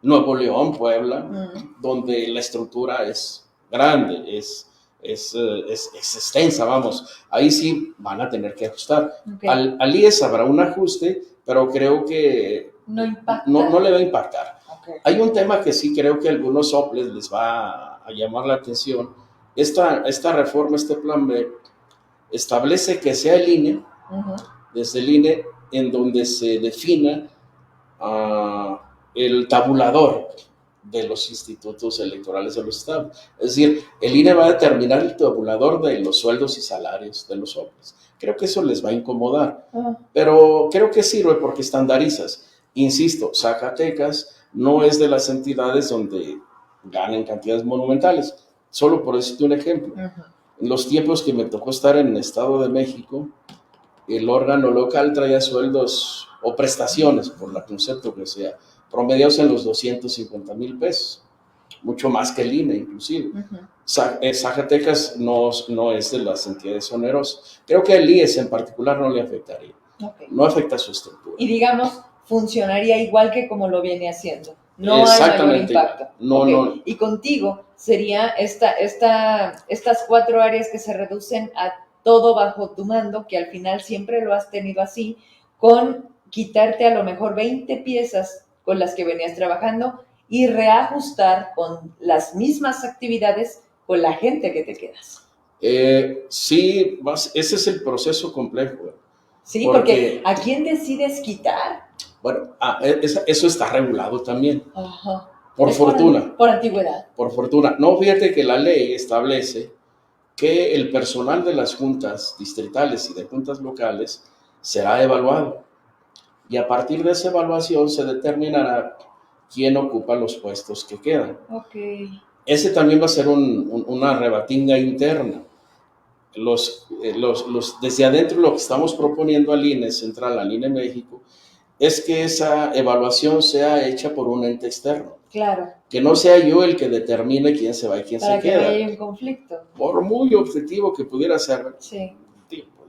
Nuevo León, Puebla, donde la estructura es grande, es extensa, vamos. Ahí sí van a tener que ajustar. Al IES habrá un ajuste, pero creo que no le va a impactar. Hay un tema que sí creo que a algunos OPLES les va a llamar la atención. Esta reforma, este plan B, establece que sea el INE, desde el INE, en donde se defina el tabulador de los institutos electorales de los estados. Es decir, el INE va a determinar el tabulador de los sueldos y salarios de los hombres. Creo que eso les va a incomodar, pero creo que sirve porque estandarizas. Insisto, Zacatecas no es de las entidades donde ganan cantidades monumentales. Solo por decirte un ejemplo. En los tiempos que me tocó estar en el Estado de México, el órgano local traía sueldos o prestaciones, por el concepto que sea, promediados en los 250,000 pesos, mucho más que el INE inclusive. Zacatecas no es de las entidades onerosas. Creo que el IES en particular no le afectaría. No afecta su estructura. Y digamos, funcionaría igual que como lo viene haciendo. No hay mayor impacto. No. Y contigo sería estas 4 áreas que se reducen a todo bajo tu mando, que al final siempre lo has tenido así, con quitarte a lo mejor 20 piezas con las que venías trabajando y reajustar con las mismas actividades con la gente que te quedas. Sí, ese es el proceso complejo. Sí, porque ¿a quién decides quitar? Bueno, eso está regulado también, Ajá. por Es fortuna. por antigüedad. Por fortuna. No, fíjate que la ley establece que el personal de las juntas distritales y de juntas locales será evaluado y a partir de esa evaluación se determinará quién ocupa los puestos que quedan. Ok. Ese también va a ser una rebatinga interna. Desde adentro lo que estamos proponiendo al INE Central, al INE México, es que esa evaluación sea hecha por un ente externo. Claro. Que no sea yo el que determine quién se va y quién se queda. Para que no haya un conflicto. Por muy objetivo que pudiera ser, sí.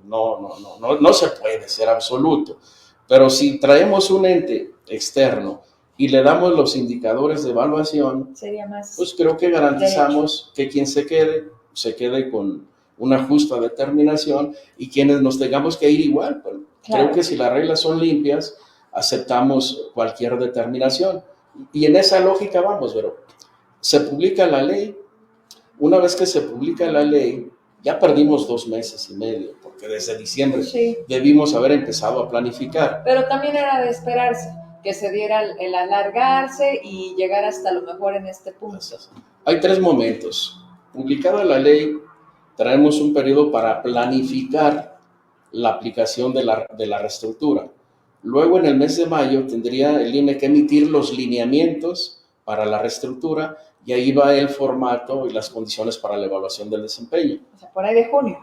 No se puede ser absoluto. Pero si traemos un ente externo y le damos los indicadores de evaluación, sería más, pues creo que garantizamos que quien se quede con una justa determinación y quienes nos tengamos que ir igual. Pero claro. Creo que si las reglas son limpias, aceptamos cualquier determinación. Y en esa lógica vamos, pero se publica la ley. Una vez que se publica la ley, ya perdimos 2 meses y medio, porque desde diciembre debimos haber empezado a planificar. Pero también era de esperarse que se diera el alargarse y llegar hasta lo mejor en este punto. Hay 3 momentos. Publicada la ley, traemos un periodo para planificar la aplicación de la reestructura. Luego, en el mes de mayo, tendría el INE que emitir los lineamientos para la reestructura y ahí va el formato y las condiciones para la evaluación del desempeño. O sea, por ahí de junio.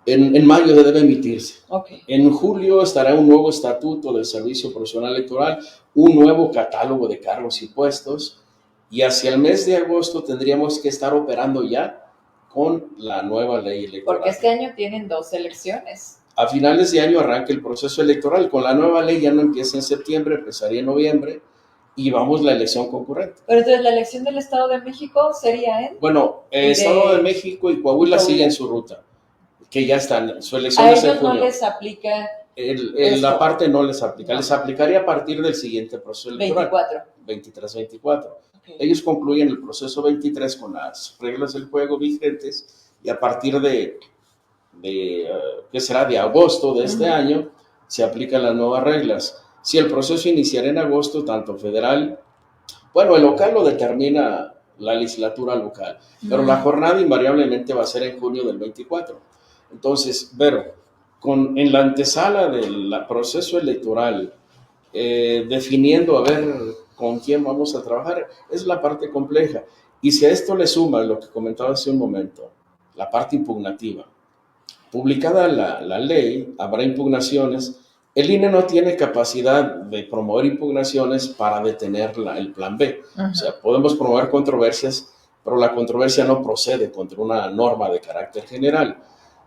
En mayo debe emitirse. Okay. En julio estará un nuevo estatuto del Servicio Profesional Electoral, un nuevo catálogo de cargos y puestos, y hacia el mes de agosto tendríamos que estar operando ya con la nueva ley electoral. Porque este año tienen 2 elecciones. A finales de año arranca el proceso electoral. Con la nueva ley ya no empieza en septiembre, empezaría en noviembre, y vamos la elección concurrente. Pero entonces la elección del Estado de México sería en... Bueno, Estado de México y Coahuila siguen su ruta, que ya están, su elección es en junio. A ellos no les aplica... La parte no les aplica, les aplicaría a partir del siguiente proceso electoral. 23-24. Okay. Ellos concluyen el proceso 23 con las reglas del juego vigentes y a partir ¿qué será? De agosto de este año se aplican las nuevas reglas. Si el proceso iniciará en agosto, tanto federal, bueno, el local lo determina la legislatura local, pero la jornada invariablemente va a ser en junio del 24. Entonces, Vero, en la antesala del proceso electoral, definiendo a ver con quién vamos a trabajar, es la parte compleja. Y si a esto le suma lo que comentaba hace un momento, la parte impugnativa. Publicada la ley, habrá impugnaciones. El INE no tiene capacidad de promover impugnaciones para detener el plan B. O sea, podemos promover controversias, pero la controversia no procede contra una norma de carácter general.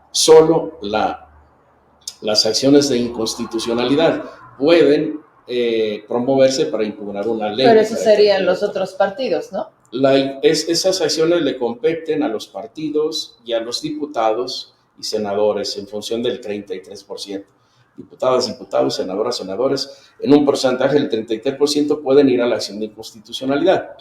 Solo las acciones de inconstitucionalidad pueden promoverse para impugnar una ley. Pero eso serían los otros partidos, ¿no? Esas acciones le competen a los partidos y a los diputados y senadores en función del 33%. Diputadas, diputados, senadoras, senadores, en un porcentaje del 33% pueden ir a la acción de inconstitucionalidad.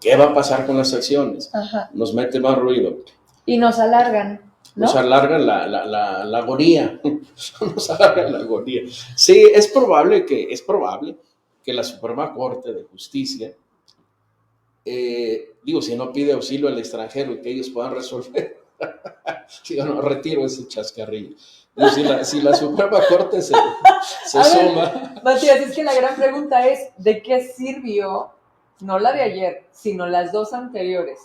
¿Qué va a pasar con las acciones? Nos mete más ruido. Y nos alargan. ¿No? Nos alargan la agonía. Nos alargan la agonía. Sí, es probable que la Suprema Corte de Justicia, si no pide auxilio al extranjero y que ellos puedan resolver, no, retiro ese chascarrillo. Si la Suprema Corte se suma. Matías, es que la gran pregunta es, ¿de qué sirvió, no la de ayer, sino las 2 anteriores?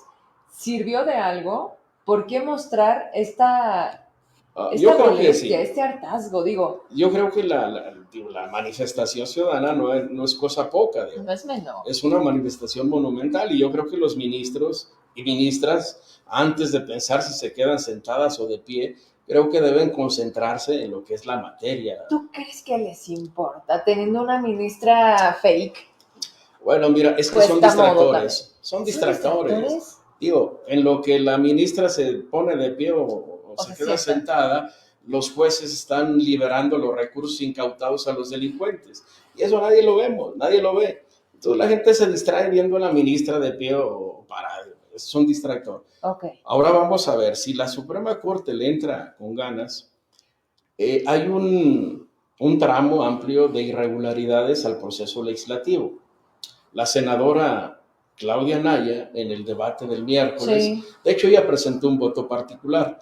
¿Sirvió de algo? ¿Por qué mostrar esta molestia, este hartazgo? Yo creo que la manifestación ciudadana no es cosa poca. No es menor. Es una manifestación monumental y yo creo que los ministros y ministras, antes de pensar si se quedan sentadas o de pie, creo que deben concentrarse en lo que es la materia. ¿Tú crees que les importa teniendo una ministra fake? Bueno, mira, es que son distractores. Son distractores. En lo que la ministra se pone de pie o se queda sentada, los jueces están liberando los recursos incautados a los delincuentes. Y eso nadie lo ve. Entonces la gente se distrae viendo a la ministra de pie o parada. Es un distractor. Okay. Ahora vamos a ver, si la Suprema Corte le entra con ganas, hay un un tramo amplio de irregularidades al proceso legislativo. La senadora Claudia Naya, en el debate del miércoles, Sí. de hecho ella presentó un voto particular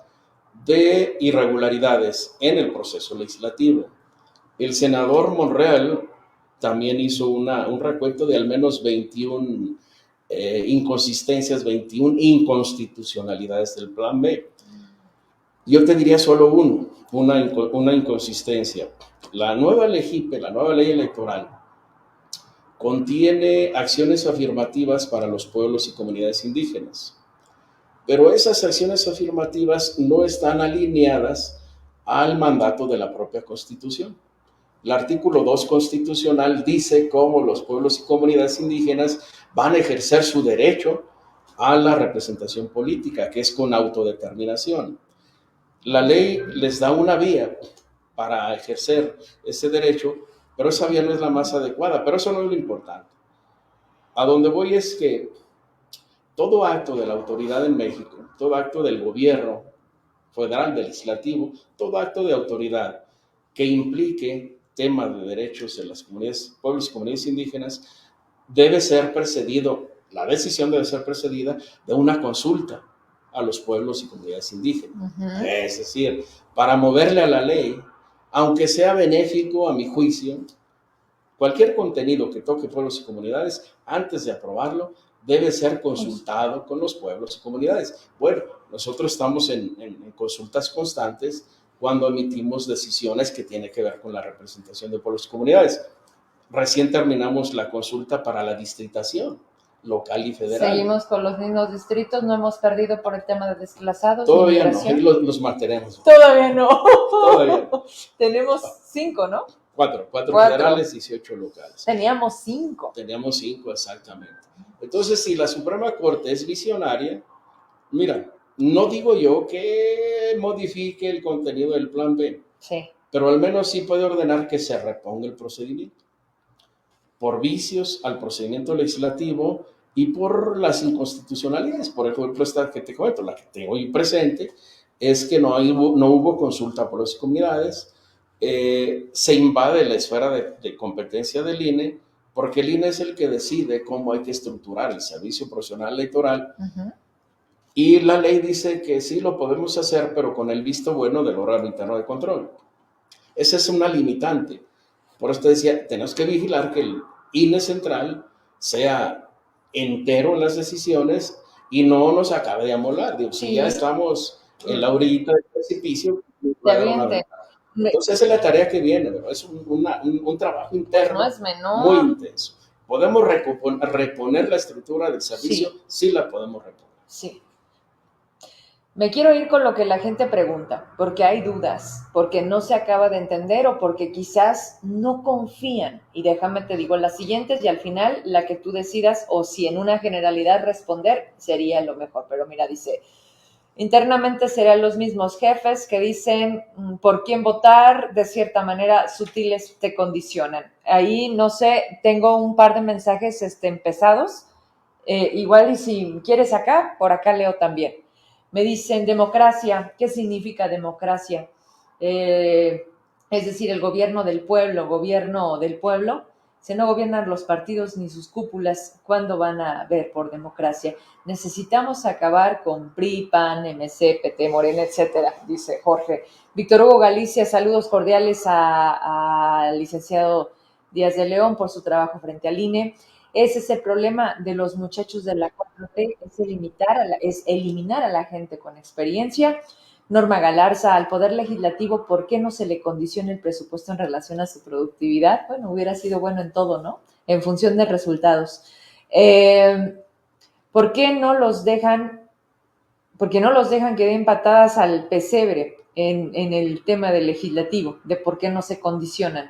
de irregularidades en el proceso legislativo. El senador Monreal también hizo un recuento de al menos 21 inconsistencias, 21 inconstitucionalidades del Plan B. Yo te diría solo una inconsistencia. La nueva LEGIPE, la nueva ley electoral, contiene acciones afirmativas para los pueblos y comunidades indígenas, pero esas acciones afirmativas no están alineadas al mandato de la propia Constitución. El artículo 2 constitucional dice cómo los pueblos y comunidades indígenas van a ejercer su derecho a la representación política, que es con autodeterminación. La ley les da una vía para ejercer ese derecho, pero esa vía no es la más adecuada, pero eso no es lo importante. A donde voy es que todo acto de la autoridad en México, todo acto del gobierno federal, del legislativo, todo acto de autoridad que implique temas de derechos de las comunidades, pueblos y comunidades indígenas, debe ser precedido, la decisión debe ser precedida de una consulta a los pueblos y comunidades indígenas. Es decir, para moverle a la ley, aunque sea benéfico a mi juicio, cualquier contenido que toque pueblos y comunidades, antes de aprobarlo, debe ser consultado con los pueblos y comunidades. Bueno, nosotros estamos en consultas constantes cuando emitimos decisiones que tienen que ver con la representación de pueblos y comunidades. Recién terminamos la consulta para la distritación local y federal. Seguimos con los mismos distritos, no hemos perdido por el tema de desplazados. Todavía no, los mantenemos. Todavía no. Todavía no. Tenemos 5, ¿no? Cuatro federales, 18 locales. Teníamos 5. Teníamos 5, exactamente. Entonces, si la Suprema Corte es visionaria, mira, no digo yo que modifique el contenido del Plan B, sí, pero al menos sí puede ordenar que se reponga el procedimiento por vicios al procedimiento legislativo y por las inconstitucionalidades. Por ejemplo, esta que te comento, la que tengo hoy presente, es que no hubo consulta por las comunidades, se invade la esfera de competencia del INE, porque el INE es el que decide cómo hay que estructurar el servicio profesional electoral, y la ley dice que sí lo podemos hacer, pero con el visto bueno del órgano interno de control. Esa es una limitante. Por eso te decía, tenemos que vigilar que el INE central sea entero en las decisiones y no nos acabe de amolar. Digo, si ya estamos en la orillita del precipicio, entonces esa es la tarea que viene, ¿verdad? Es un trabajo interno, no es menor, muy intenso. ¿Podemos reponer la estructura del servicio? Sí la podemos reponer. Sí. Me quiero ir con lo que la gente pregunta, porque hay dudas, porque no se acaba de entender o porque quizás no confían. Y déjame te digo las siguientes y al final la que tú decidas o si en una generalidad responder sería lo mejor. Pero mira, dice, internamente serían los mismos jefes que dicen por quién votar, de cierta manera sutiles te condicionan. Ahí, no sé, tengo un par de mensajes empezados, igual y si quieres acá, por acá leo también. Me dicen democracia, ¿qué significa democracia? Es decir, el gobierno del pueblo, si no gobiernan los partidos ni sus cúpulas, ¿cuándo van a ver por democracia? Necesitamos acabar con PRI, PAN, MC, PT, Morena, etcétera, dice Jorge. Víctor Hugo Galicia, saludos cordiales al licenciado Díaz de León por su trabajo frente al INE. Ese es el problema de los muchachos de la 4T, es eliminar a la gente con experiencia. Norma Galarza, al Poder Legislativo, ¿por qué no se le condiciona el presupuesto en relación a su productividad? Bueno, hubiera sido bueno en todo, ¿no? En función de resultados. ¿Por qué no los dejan que den patadas al pesebre en el tema del legislativo? De por qué no se condicionan.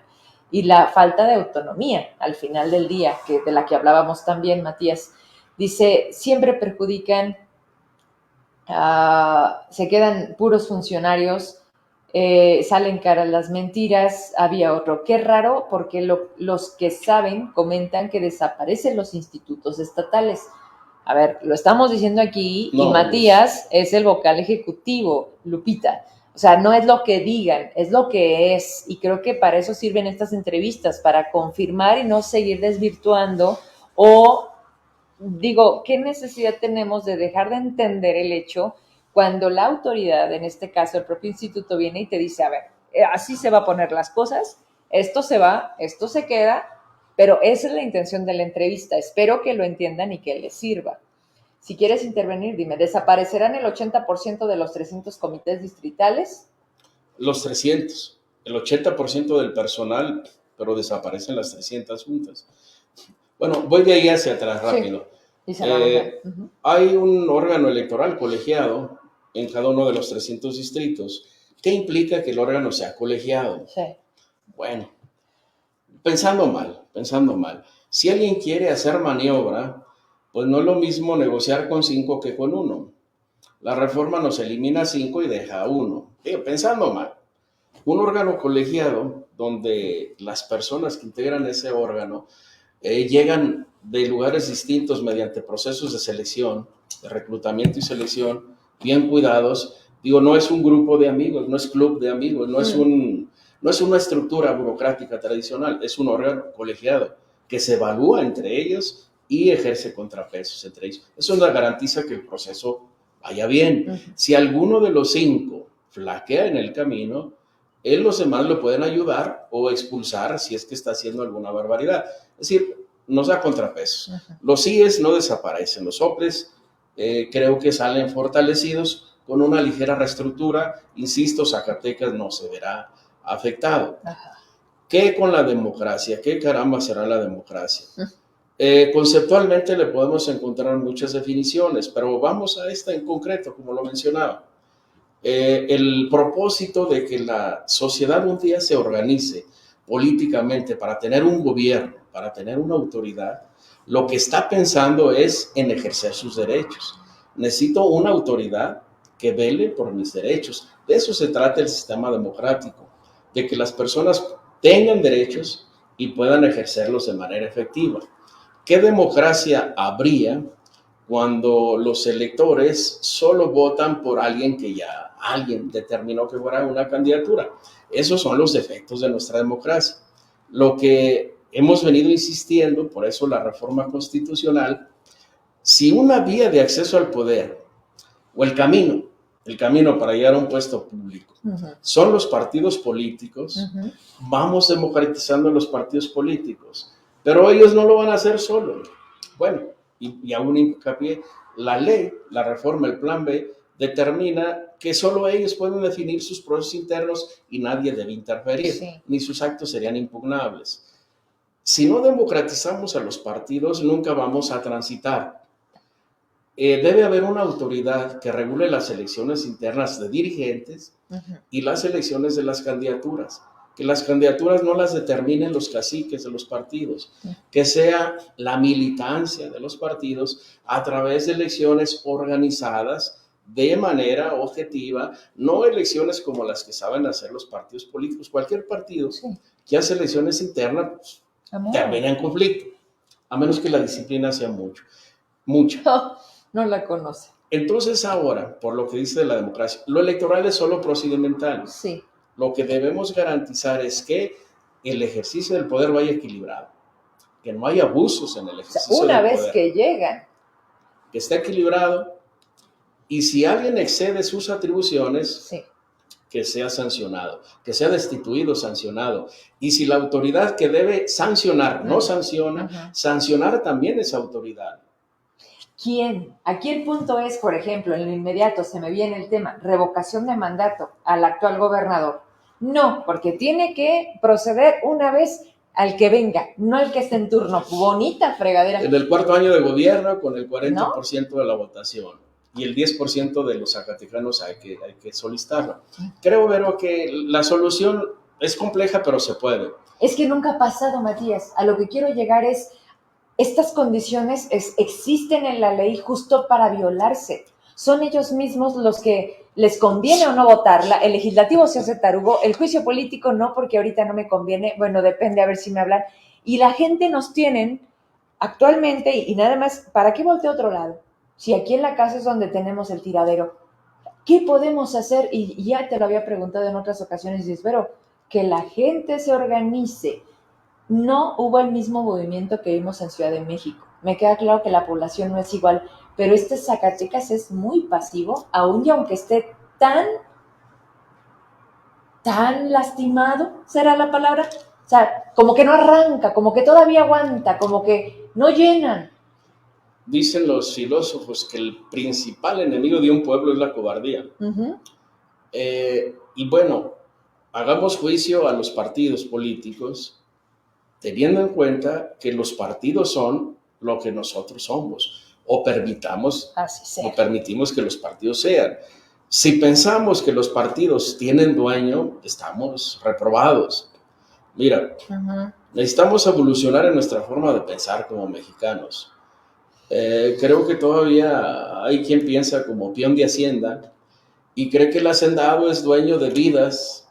Y la falta de autonomía al final del día, de la que hablábamos también, Matías. Dice, siempre perjudican, se quedan puros funcionarios, salen caras las mentiras. Había otro, qué raro, porque los que saben comentan que desaparecen los institutos estatales. A ver, lo estamos diciendo aquí y Matías es el vocal ejecutivo, Lupita. O sea, no es lo que digan, es lo que es. Y creo que para eso sirven estas entrevistas, para confirmar y no seguir desvirtuando. O, digo, ¿qué necesidad tenemos de dejar de entender el hecho cuando la autoridad, en este caso el propio instituto, viene y te dice, a ver, así se va a poner las cosas, esto se va, esto se queda, pero esa es la intención de la entrevista. Espero que lo entiendan y que les sirva. Si quieres intervenir, dime, ¿desaparecerán el 80% de los 300 comités distritales? Los 300, el 80% del personal, pero desaparecen las 300 juntas. Bueno, voy de ahí hacia atrás rápido. Sí. Y cerramos uh-huh. Hay un órgano electoral colegiado en cada uno de los 300 distritos. ¿Qué implica que el órgano sea colegiado? Sí. Bueno, pensando mal. Si alguien quiere hacer maniobra, pues no es lo mismo negociar con 5 que con 1. La reforma nos elimina 5 y deja 1. Pensando mal. Un órgano colegiado donde las personas que integran ese órgano llegan de lugares distintos mediante procesos de selección, de reclutamiento y selección, bien cuidados. Digo, no es un grupo de amigos, no es club de amigos, no es una estructura burocrática tradicional, es un órgano colegiado que se evalúa entre ellos y ejerce contrapesos entre ellos. Eso nos garantiza que el proceso vaya bien. Uh-huh. Si alguno de los 5 flaquea en el camino, los demás lo pueden ayudar o expulsar si es que está haciendo alguna barbaridad. Es decir, nos da contrapesos. Uh-huh. Los CIEs no desaparecen, los OPLES creo que salen fortalecidos con una ligera reestructura. Insisto, Zacatecas no se verá afectado. Uh-huh. ¿Qué con la democracia? ¿Qué caramba será la democracia? Uh-huh. Conceptualmente le podemos encontrar muchas definiciones, pero vamos a esta en concreto, como lo mencionaba. El propósito de que la sociedad un día se organice políticamente para tener un gobierno, para tener una autoridad, lo que está pensando es en ejercer sus derechos. Necesito una autoridad que vele por mis derechos. De eso se trata el sistema democrático, de que las personas tengan derechos y puedan ejercerlos de manera efectiva. ¿Qué democracia habría cuando los electores solo votan por alguien que ya alguien determinó que fuera una candidatura? Esos son los defectos de nuestra democracia. Lo que hemos venido insistiendo, por eso la reforma constitucional, si una vía de acceso al poder o el camino para llegar a un puesto público uh-huh. son los partidos políticos, uh-huh. vamos democratizando los partidos políticos. Pero ellos no lo van a hacer solos. Bueno, y aún hincapié, la ley, la reforma, el plan B, determina que solo ellos pueden definir sus procesos internos y nadie debe interferir, sí. ni sus actos serían impugnables. Si no democratizamos a los partidos, nunca vamos a transitar. Debe haber una autoridad que regule las elecciones internas de dirigentes uh-huh. y las elecciones de las candidaturas. Que las candidaturas no las determinen los caciques de los partidos, que sea la militancia de los partidos a través de elecciones organizadas de manera objetiva, no elecciones como las que saben hacer los partidos políticos. Cualquier partido sí. que hace elecciones internas pues, termina en conflicto, a menos que la disciplina sea mucha. No la conoce. Entonces ahora, por lo que dice de la democracia, lo electoral es solo procedimental. Sí. Lo que debemos garantizar es que el ejercicio del poder vaya equilibrado, que no haya abusos en el ejercicio una del vez poder. Que llegan. Que esté equilibrado y si alguien excede sus atribuciones, sí. que sea sancionado, que sea destituido, sancionado. Y si la autoridad que debe sancionar no sanciona, uh-huh. sancionar también esa autoridad. ¿Quién? Aquí el punto es, por ejemplo, en lo inmediato se me viene el tema, revocación de mandato al actual gobernador. No, porque tiene que proceder una vez al que venga, no al que esté en turno. Bonita fregadera. En el 4º año de gobierno, con el 40% ¿no? de la votación y el 10% de los zacatecanos hay que solicitarlo. Creo, Vero, que la solución es compleja, pero se puede. Es que nunca ha pasado, Matías. A lo que quiero llegar es, estas condiciones existen en la ley justo para violarse. Son ellos mismos los que les conviene o no votarla. El legislativo se hace tarugo, el juicio político no, porque ahorita no me conviene. Bueno, depende, a ver si me hablan. Y la gente nos tienen actualmente, y nada más, ¿para qué volteo a otro lado? Si aquí en la casa es donde tenemos el tiradero. ¿qué podemos hacer? Y ya te lo había preguntado en otras ocasiones, y dices, pero que la gente se organice. No hubo el mismo movimiento que vimos en Ciudad de México. Me queda claro que la población no es igual, pero este Zacatecas es muy pasivo, aun y aunque esté tan lastimado, ¿será la palabra? O sea, como que no arranca, como que todavía aguanta, como que no llenan. Dicen los filósofos que el principal enemigo de un pueblo es la cobardía. Uh-huh. Y bueno, hagamos juicio a los partidos políticos teniendo en cuenta que los partidos son lo que nosotros somos, o permitimos que los partidos sean. Si pensamos que los partidos tienen dueño, estamos reprobados. Mira, necesitamos evolucionar en nuestra forma de pensar como mexicanos. Creo que todavía hay quien piensa como peón de Hacienda y cree que el hacendado es dueño de vidas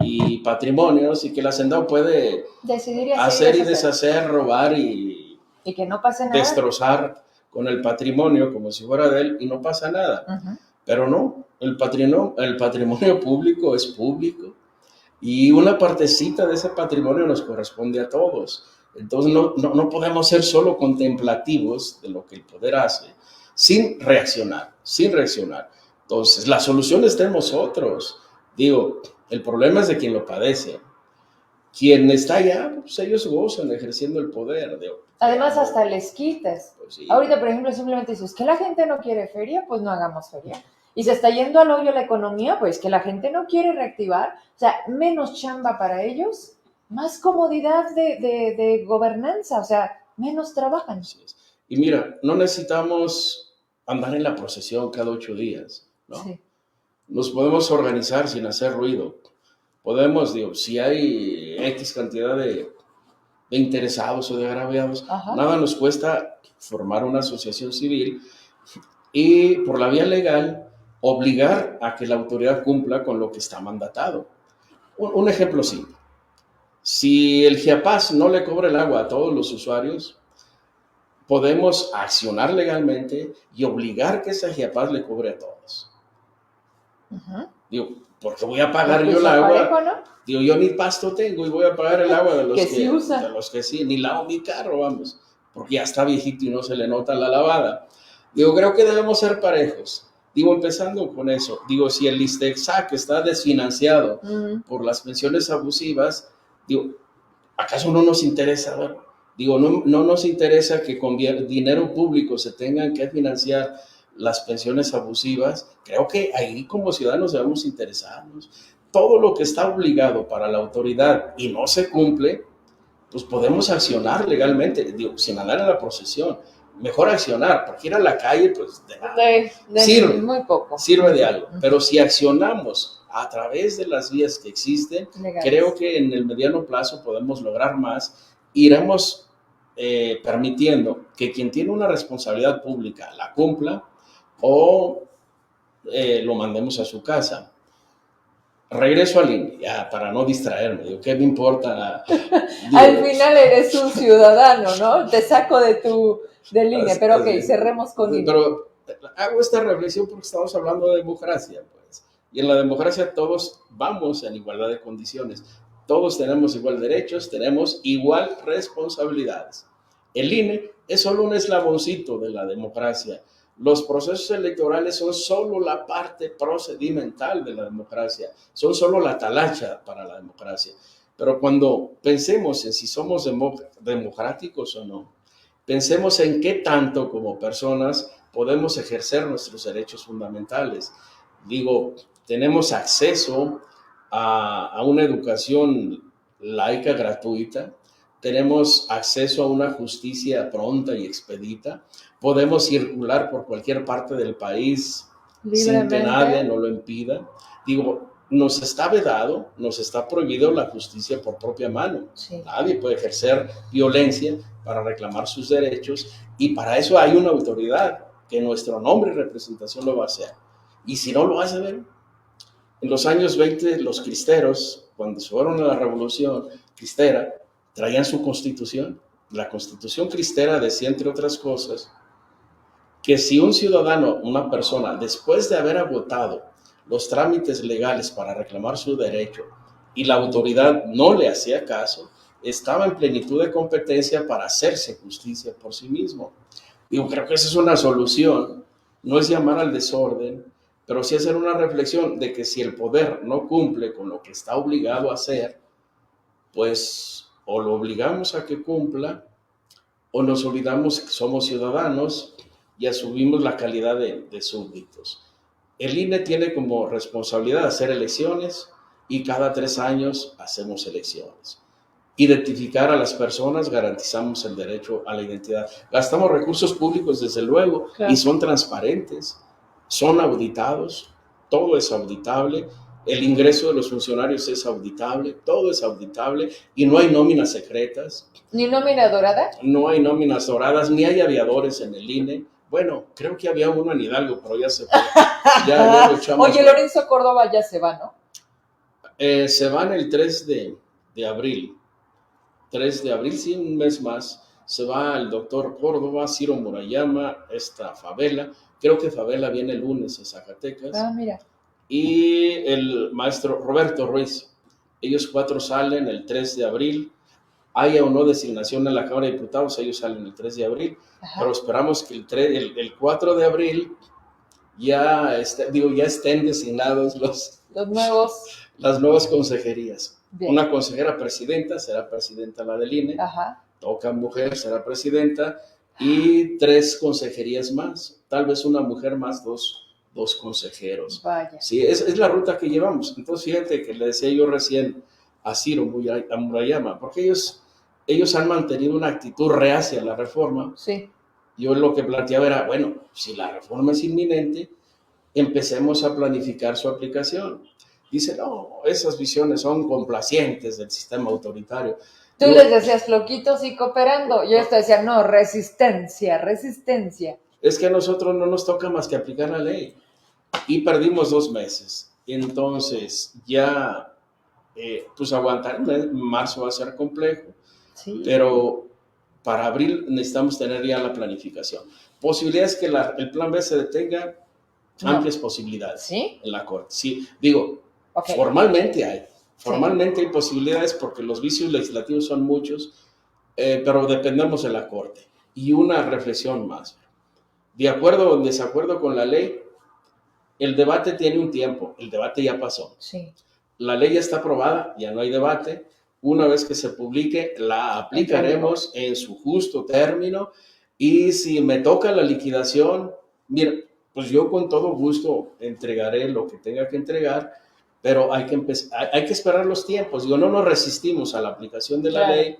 y patrimonios y que el hacendado puede decidir hacer y deshacer, robar y que no pase nada, destrozar con el patrimonio como si fuera de él y no pasa nada. Uh-huh. Pero no, el patrimonio público es público y una partecita de ese patrimonio nos corresponde a todos. Entonces no podemos ser solo contemplativos de lo que el poder hace sin reaccionar. Entonces, la solución está en nosotros. Digo, el problema es de quien lo padece. Quien está allá, pues ellos gozan ejerciendo el poder. Además, hasta les quitas. Pues sí. Ahorita, por ejemplo, simplemente dices que la gente no quiere feria, pues no hagamos feria. Y se está yendo al hoyo la economía, pues que la gente no quiere reactivar. O sea, menos chamba para ellos, más comodidad de gobernanza, o sea, menos trabajan. Así es. Y mira, no necesitamos andar en la procesión cada 8 días, ¿no? Sí. Nos podemos organizar sin hacer ruido. Podemos, digo, si hay X cantidad de interesados o de agraviados, ajá, nada nos cuesta formar una asociación civil y por la vía legal obligar a que la autoridad cumpla con lo que está mandatado. Un ejemplo simple. Si el GIAPAS no le cobra el agua a todos los usuarios, podemos accionar legalmente y obligar que ese GIAPAS le cobre a todos. Uh-huh. Digo, porque voy a pagar yo el agua. Parejo, ¿no? Digo, yo ni pasto tengo y voy a pagar el agua de los que sí, ni lavo mi carro, vamos, porque ya está viejito y no se le nota la lavada. Digo, creo que debemos ser parejos. Digo, empezando con eso, digo, si el ISTEXAC está desfinanciado por las pensiones abusivas, digo, ¿acaso no nos interesa? Digo, no nos interesa que con dinero público se tengan que financiar las pensiones abusivas. Creo que ahí como ciudadanos debemos interesarnos. Todo lo que está obligado para la autoridad y no se cumple, pues podemos accionar legalmente, digo, sin andar en la procesión. Mejor accionar, porque ir a la calle, pues de nada. Sirve, muy poco. Sirve de algo. Pero si accionamos a través de las vías que existen, legales, creo que en el mediano plazo podemos lograr más. Iremos permitiendo que quien tiene una responsabilidad pública la cumpla o lo mandemos a su casa. Regreso al INE, ya, para no distraerme, digo, ¿qué me importa? Digo, al final eres un ciudadano, ¿no? Te saco del INE, pero ok, cerremos con INE. Pero hago esta reflexión porque estamos hablando de democracia, pues. Y en la democracia todos vamos en igualdad de condiciones. Todos tenemos igual derechos, tenemos igual responsabilidades. El INE es solo un eslaboncito de la democracia. Los procesos electorales son solo la parte procedimental de la democracia, son solo la talacha para la democracia. Pero cuando pensemos en si somos democráticos o no, pensemos en qué tanto como personas podemos ejercer nuestros derechos fundamentales. Digo, tenemos acceso a una educación laica gratuita, tenemos acceso a una justicia pronta y expedita, podemos circular por cualquier parte del país sin que nadie nos lo impida. Digo, nos está vedado, nos está prohibido la justicia por propia mano. Sí. Nadie puede ejercer violencia para reclamar sus derechos y para eso hay una autoridad que en nuestro nombre y representación lo va a hacer. Y si no lo hace, ¿ven? En los años 20, los cristeros, cuando se fueron a la revolución cristera, traían su constitución. La constitución cristera decía, entre otras cosas, que si un ciudadano, una persona, después de haber agotado los trámites legales para reclamar su derecho y la autoridad no le hacía caso, estaba en plenitud de competencia para hacerse justicia por sí mismo. Digo, creo que esa es una solución, no es llamar al desorden, pero sí hacer una reflexión de que si el poder no cumple con lo que está obligado a hacer, pues o lo obligamos a que cumpla o nos olvidamos que somos ciudadanos y asumimos la calidad de súbditos. El INE tiene como responsabilidad hacer elecciones y cada 3 años hacemos elecciones. Identificar a las personas, garantizamos el derecho a la identidad. Gastamos recursos públicos, desde luego, Claro. y son transparentes, son auditados, todo es auditable, el ingreso de los funcionarios es auditable, todo es auditable y no hay nóminas secretas. ¿Ni nómina dorada? No hay nóminas doradas, ni hay aviadores en el INE. Bueno, creo que había uno en Hidalgo, pero ya se fue. Ya lo echamos. Oye, Lorenzo Córdoba ya se va, ¿no? Se van el 3 de abril. 3 de abril, sí, un mes más. Se va el doctor Córdoba, Ciro Murayama, esta Favela. Creo que Favela viene el lunes a Zacatecas. Ah, mira. Y el maestro Roberto Ruiz. Ellos 4 salen el 3 de abril. Haya o no designación en la Cámara de Diputados, ellos salen el 3 de abril. Ajá. Pero esperamos que el 4 de abril ya estén designados las nuevas consejerías. Bien. Una consejera presidenta será presidenta la del INE. Ajá. Toca mujer será presidenta y 3 consejerías más, tal vez una mujer más, dos consejeros. Vaya. Sí, es la ruta que llevamos. Entonces fíjate que le decía yo recién a Ciro Murayama, porque ellos han mantenido una actitud reacia a la reforma. Sí. Yo lo que planteaba era, bueno, si la reforma es inminente, empecemos a planificar su aplicación. Dice, no, esas visiones son complacientes del sistema autoritario. Tú les decías floquitos y cooperando. Yo esto decía, no, resistencia. Es que a nosotros no nos toca más que aplicar la ley. Y perdimos 2 meses. Entonces, ya, pues aguantar marzo va a ser complejo. Sí. Pero para abril necesitamos tener ya la planificación. Posibilidades que el plan B se detenga, amplias posibilidades. ¿Sí? En la Corte. Sí, digo, okay. Formalmente hay. Formalmente hay posibilidades porque los vicios legislativos son muchos, pero dependemos de la Corte. Y una reflexión más. De acuerdo o en desacuerdo con la ley, el debate tiene un tiempo. El debate ya pasó. Sí. La ley ya está aprobada, ya no hay debate. Una vez que se publique, la aplicaremos en su justo término. Y si me toca la liquidación, mira, pues yo con todo gusto entregaré lo que tenga que entregar, pero hay que esperar los tiempos. Digo, no nos resistimos a la aplicación de la ley,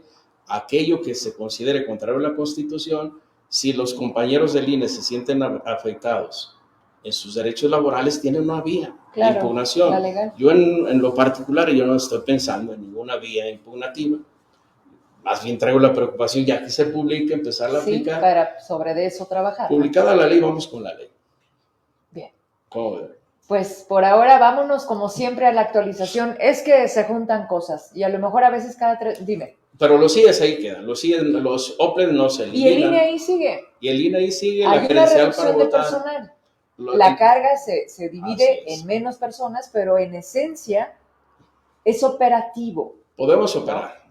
aquello que se considere contrario a la Constitución. Si los compañeros del INE se sienten afectados en sus derechos laborales, tienen una vía de impugnación. La legal. Yo en lo particular, yo no estoy pensando en ninguna vía impugnativa. Más bien traigo la preocupación, ya que se publique, empezar a aplicar. Para sobre de eso trabajar. Publicada la ley, vamos con la ley. Bien. ¿Cómo ven? Pues por ahora vámonos como siempre a la actualización. Es que se juntan cosas y a lo mejor a veces cada 3... Dime. Pero los CIEs ahí quedan, los OPLES no se eliminan. Y el INE ahí sigue. Y el INE ahí sigue, hay la credencial para votar. De personal. La carga se divide en menos personas, pero en esencia es operativo. Podemos operar.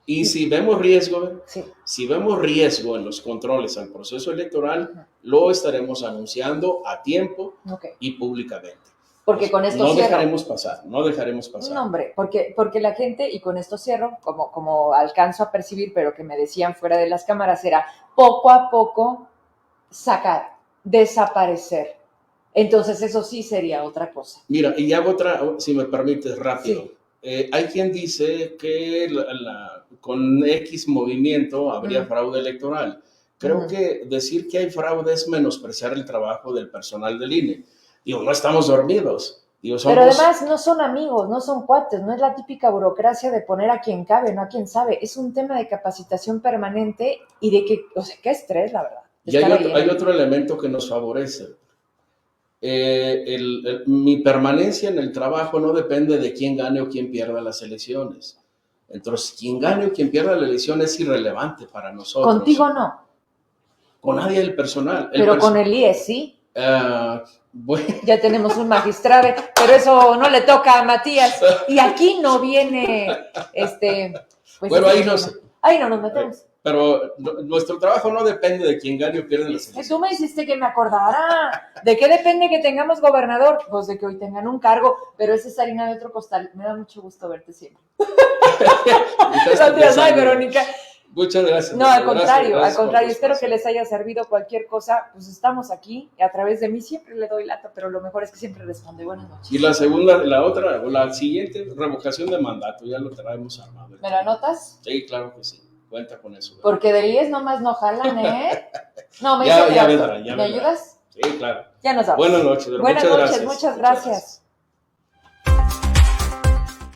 Y si vemos riesgo, sí. Si vemos riesgo en los controles al proceso electoral, lo estaremos anunciando a tiempo y públicamente. Porque con esto no dejaremos pasar. No, hombre, porque la gente, y con esto cierro, como alcanzo a percibir, pero que me decían fuera de las cámaras, era poco a poco sacar, desaparecer. Entonces eso sí sería otra cosa. Mira, y hago otra, si me permites, rápido. Sí. Hay quien dice que con X movimiento habría fraude electoral. Creo que decir que hay fraude es menospreciar el trabajo del personal del INE. Digo, no estamos dormidos. Digo, pero además no son amigos, no son cuates, no es la típica burocracia de poner a quien cabe, no a quien sabe. Es un tema de capacitación permanente y de que, o sea, qué estrés, la verdad. Y hay otro elemento que nos favorece. Mi permanencia en el trabajo no depende de quién gane o quién pierda las elecciones. Entonces, quien gane o quien pierda la elección es irrelevante para nosotros. Contigo no. Con nadie del personal. Pero con el IES, sí. Bueno. Ya tenemos un magistrado, pero eso no le toca a Matías. Y aquí no viene, pues bueno, ahí no nos metemos. Pero nuestro trabajo no depende de quién gane o pierde las elecciones. Tú me hiciste que me acordara. ¿De qué depende que tengamos gobernador? Pues de que hoy tengan un cargo, pero esa es harina de otro costal. Me da mucho gusto verte siempre. Gracias, ay, Verónica. Muchas gracias. No, al contrario, gracias espero que les haya servido cualquier cosa. Pues estamos aquí, a través de mí siempre le doy lata, pero lo mejor es que siempre responde. Buenas noches. Y la segunda, la siguiente, revocación de mandato, ya lo traemos armado. ¿Me lo anotas? Sí, claro que sí. Cuenta con eso. ¿Verdad? Porque del IES nomás no jalan, ¿eh? No, me ya vendrá. ¿Me ayudas? Sí, claro. Ya nos vamos. Buenas noches. Buenas noches, muchas gracias.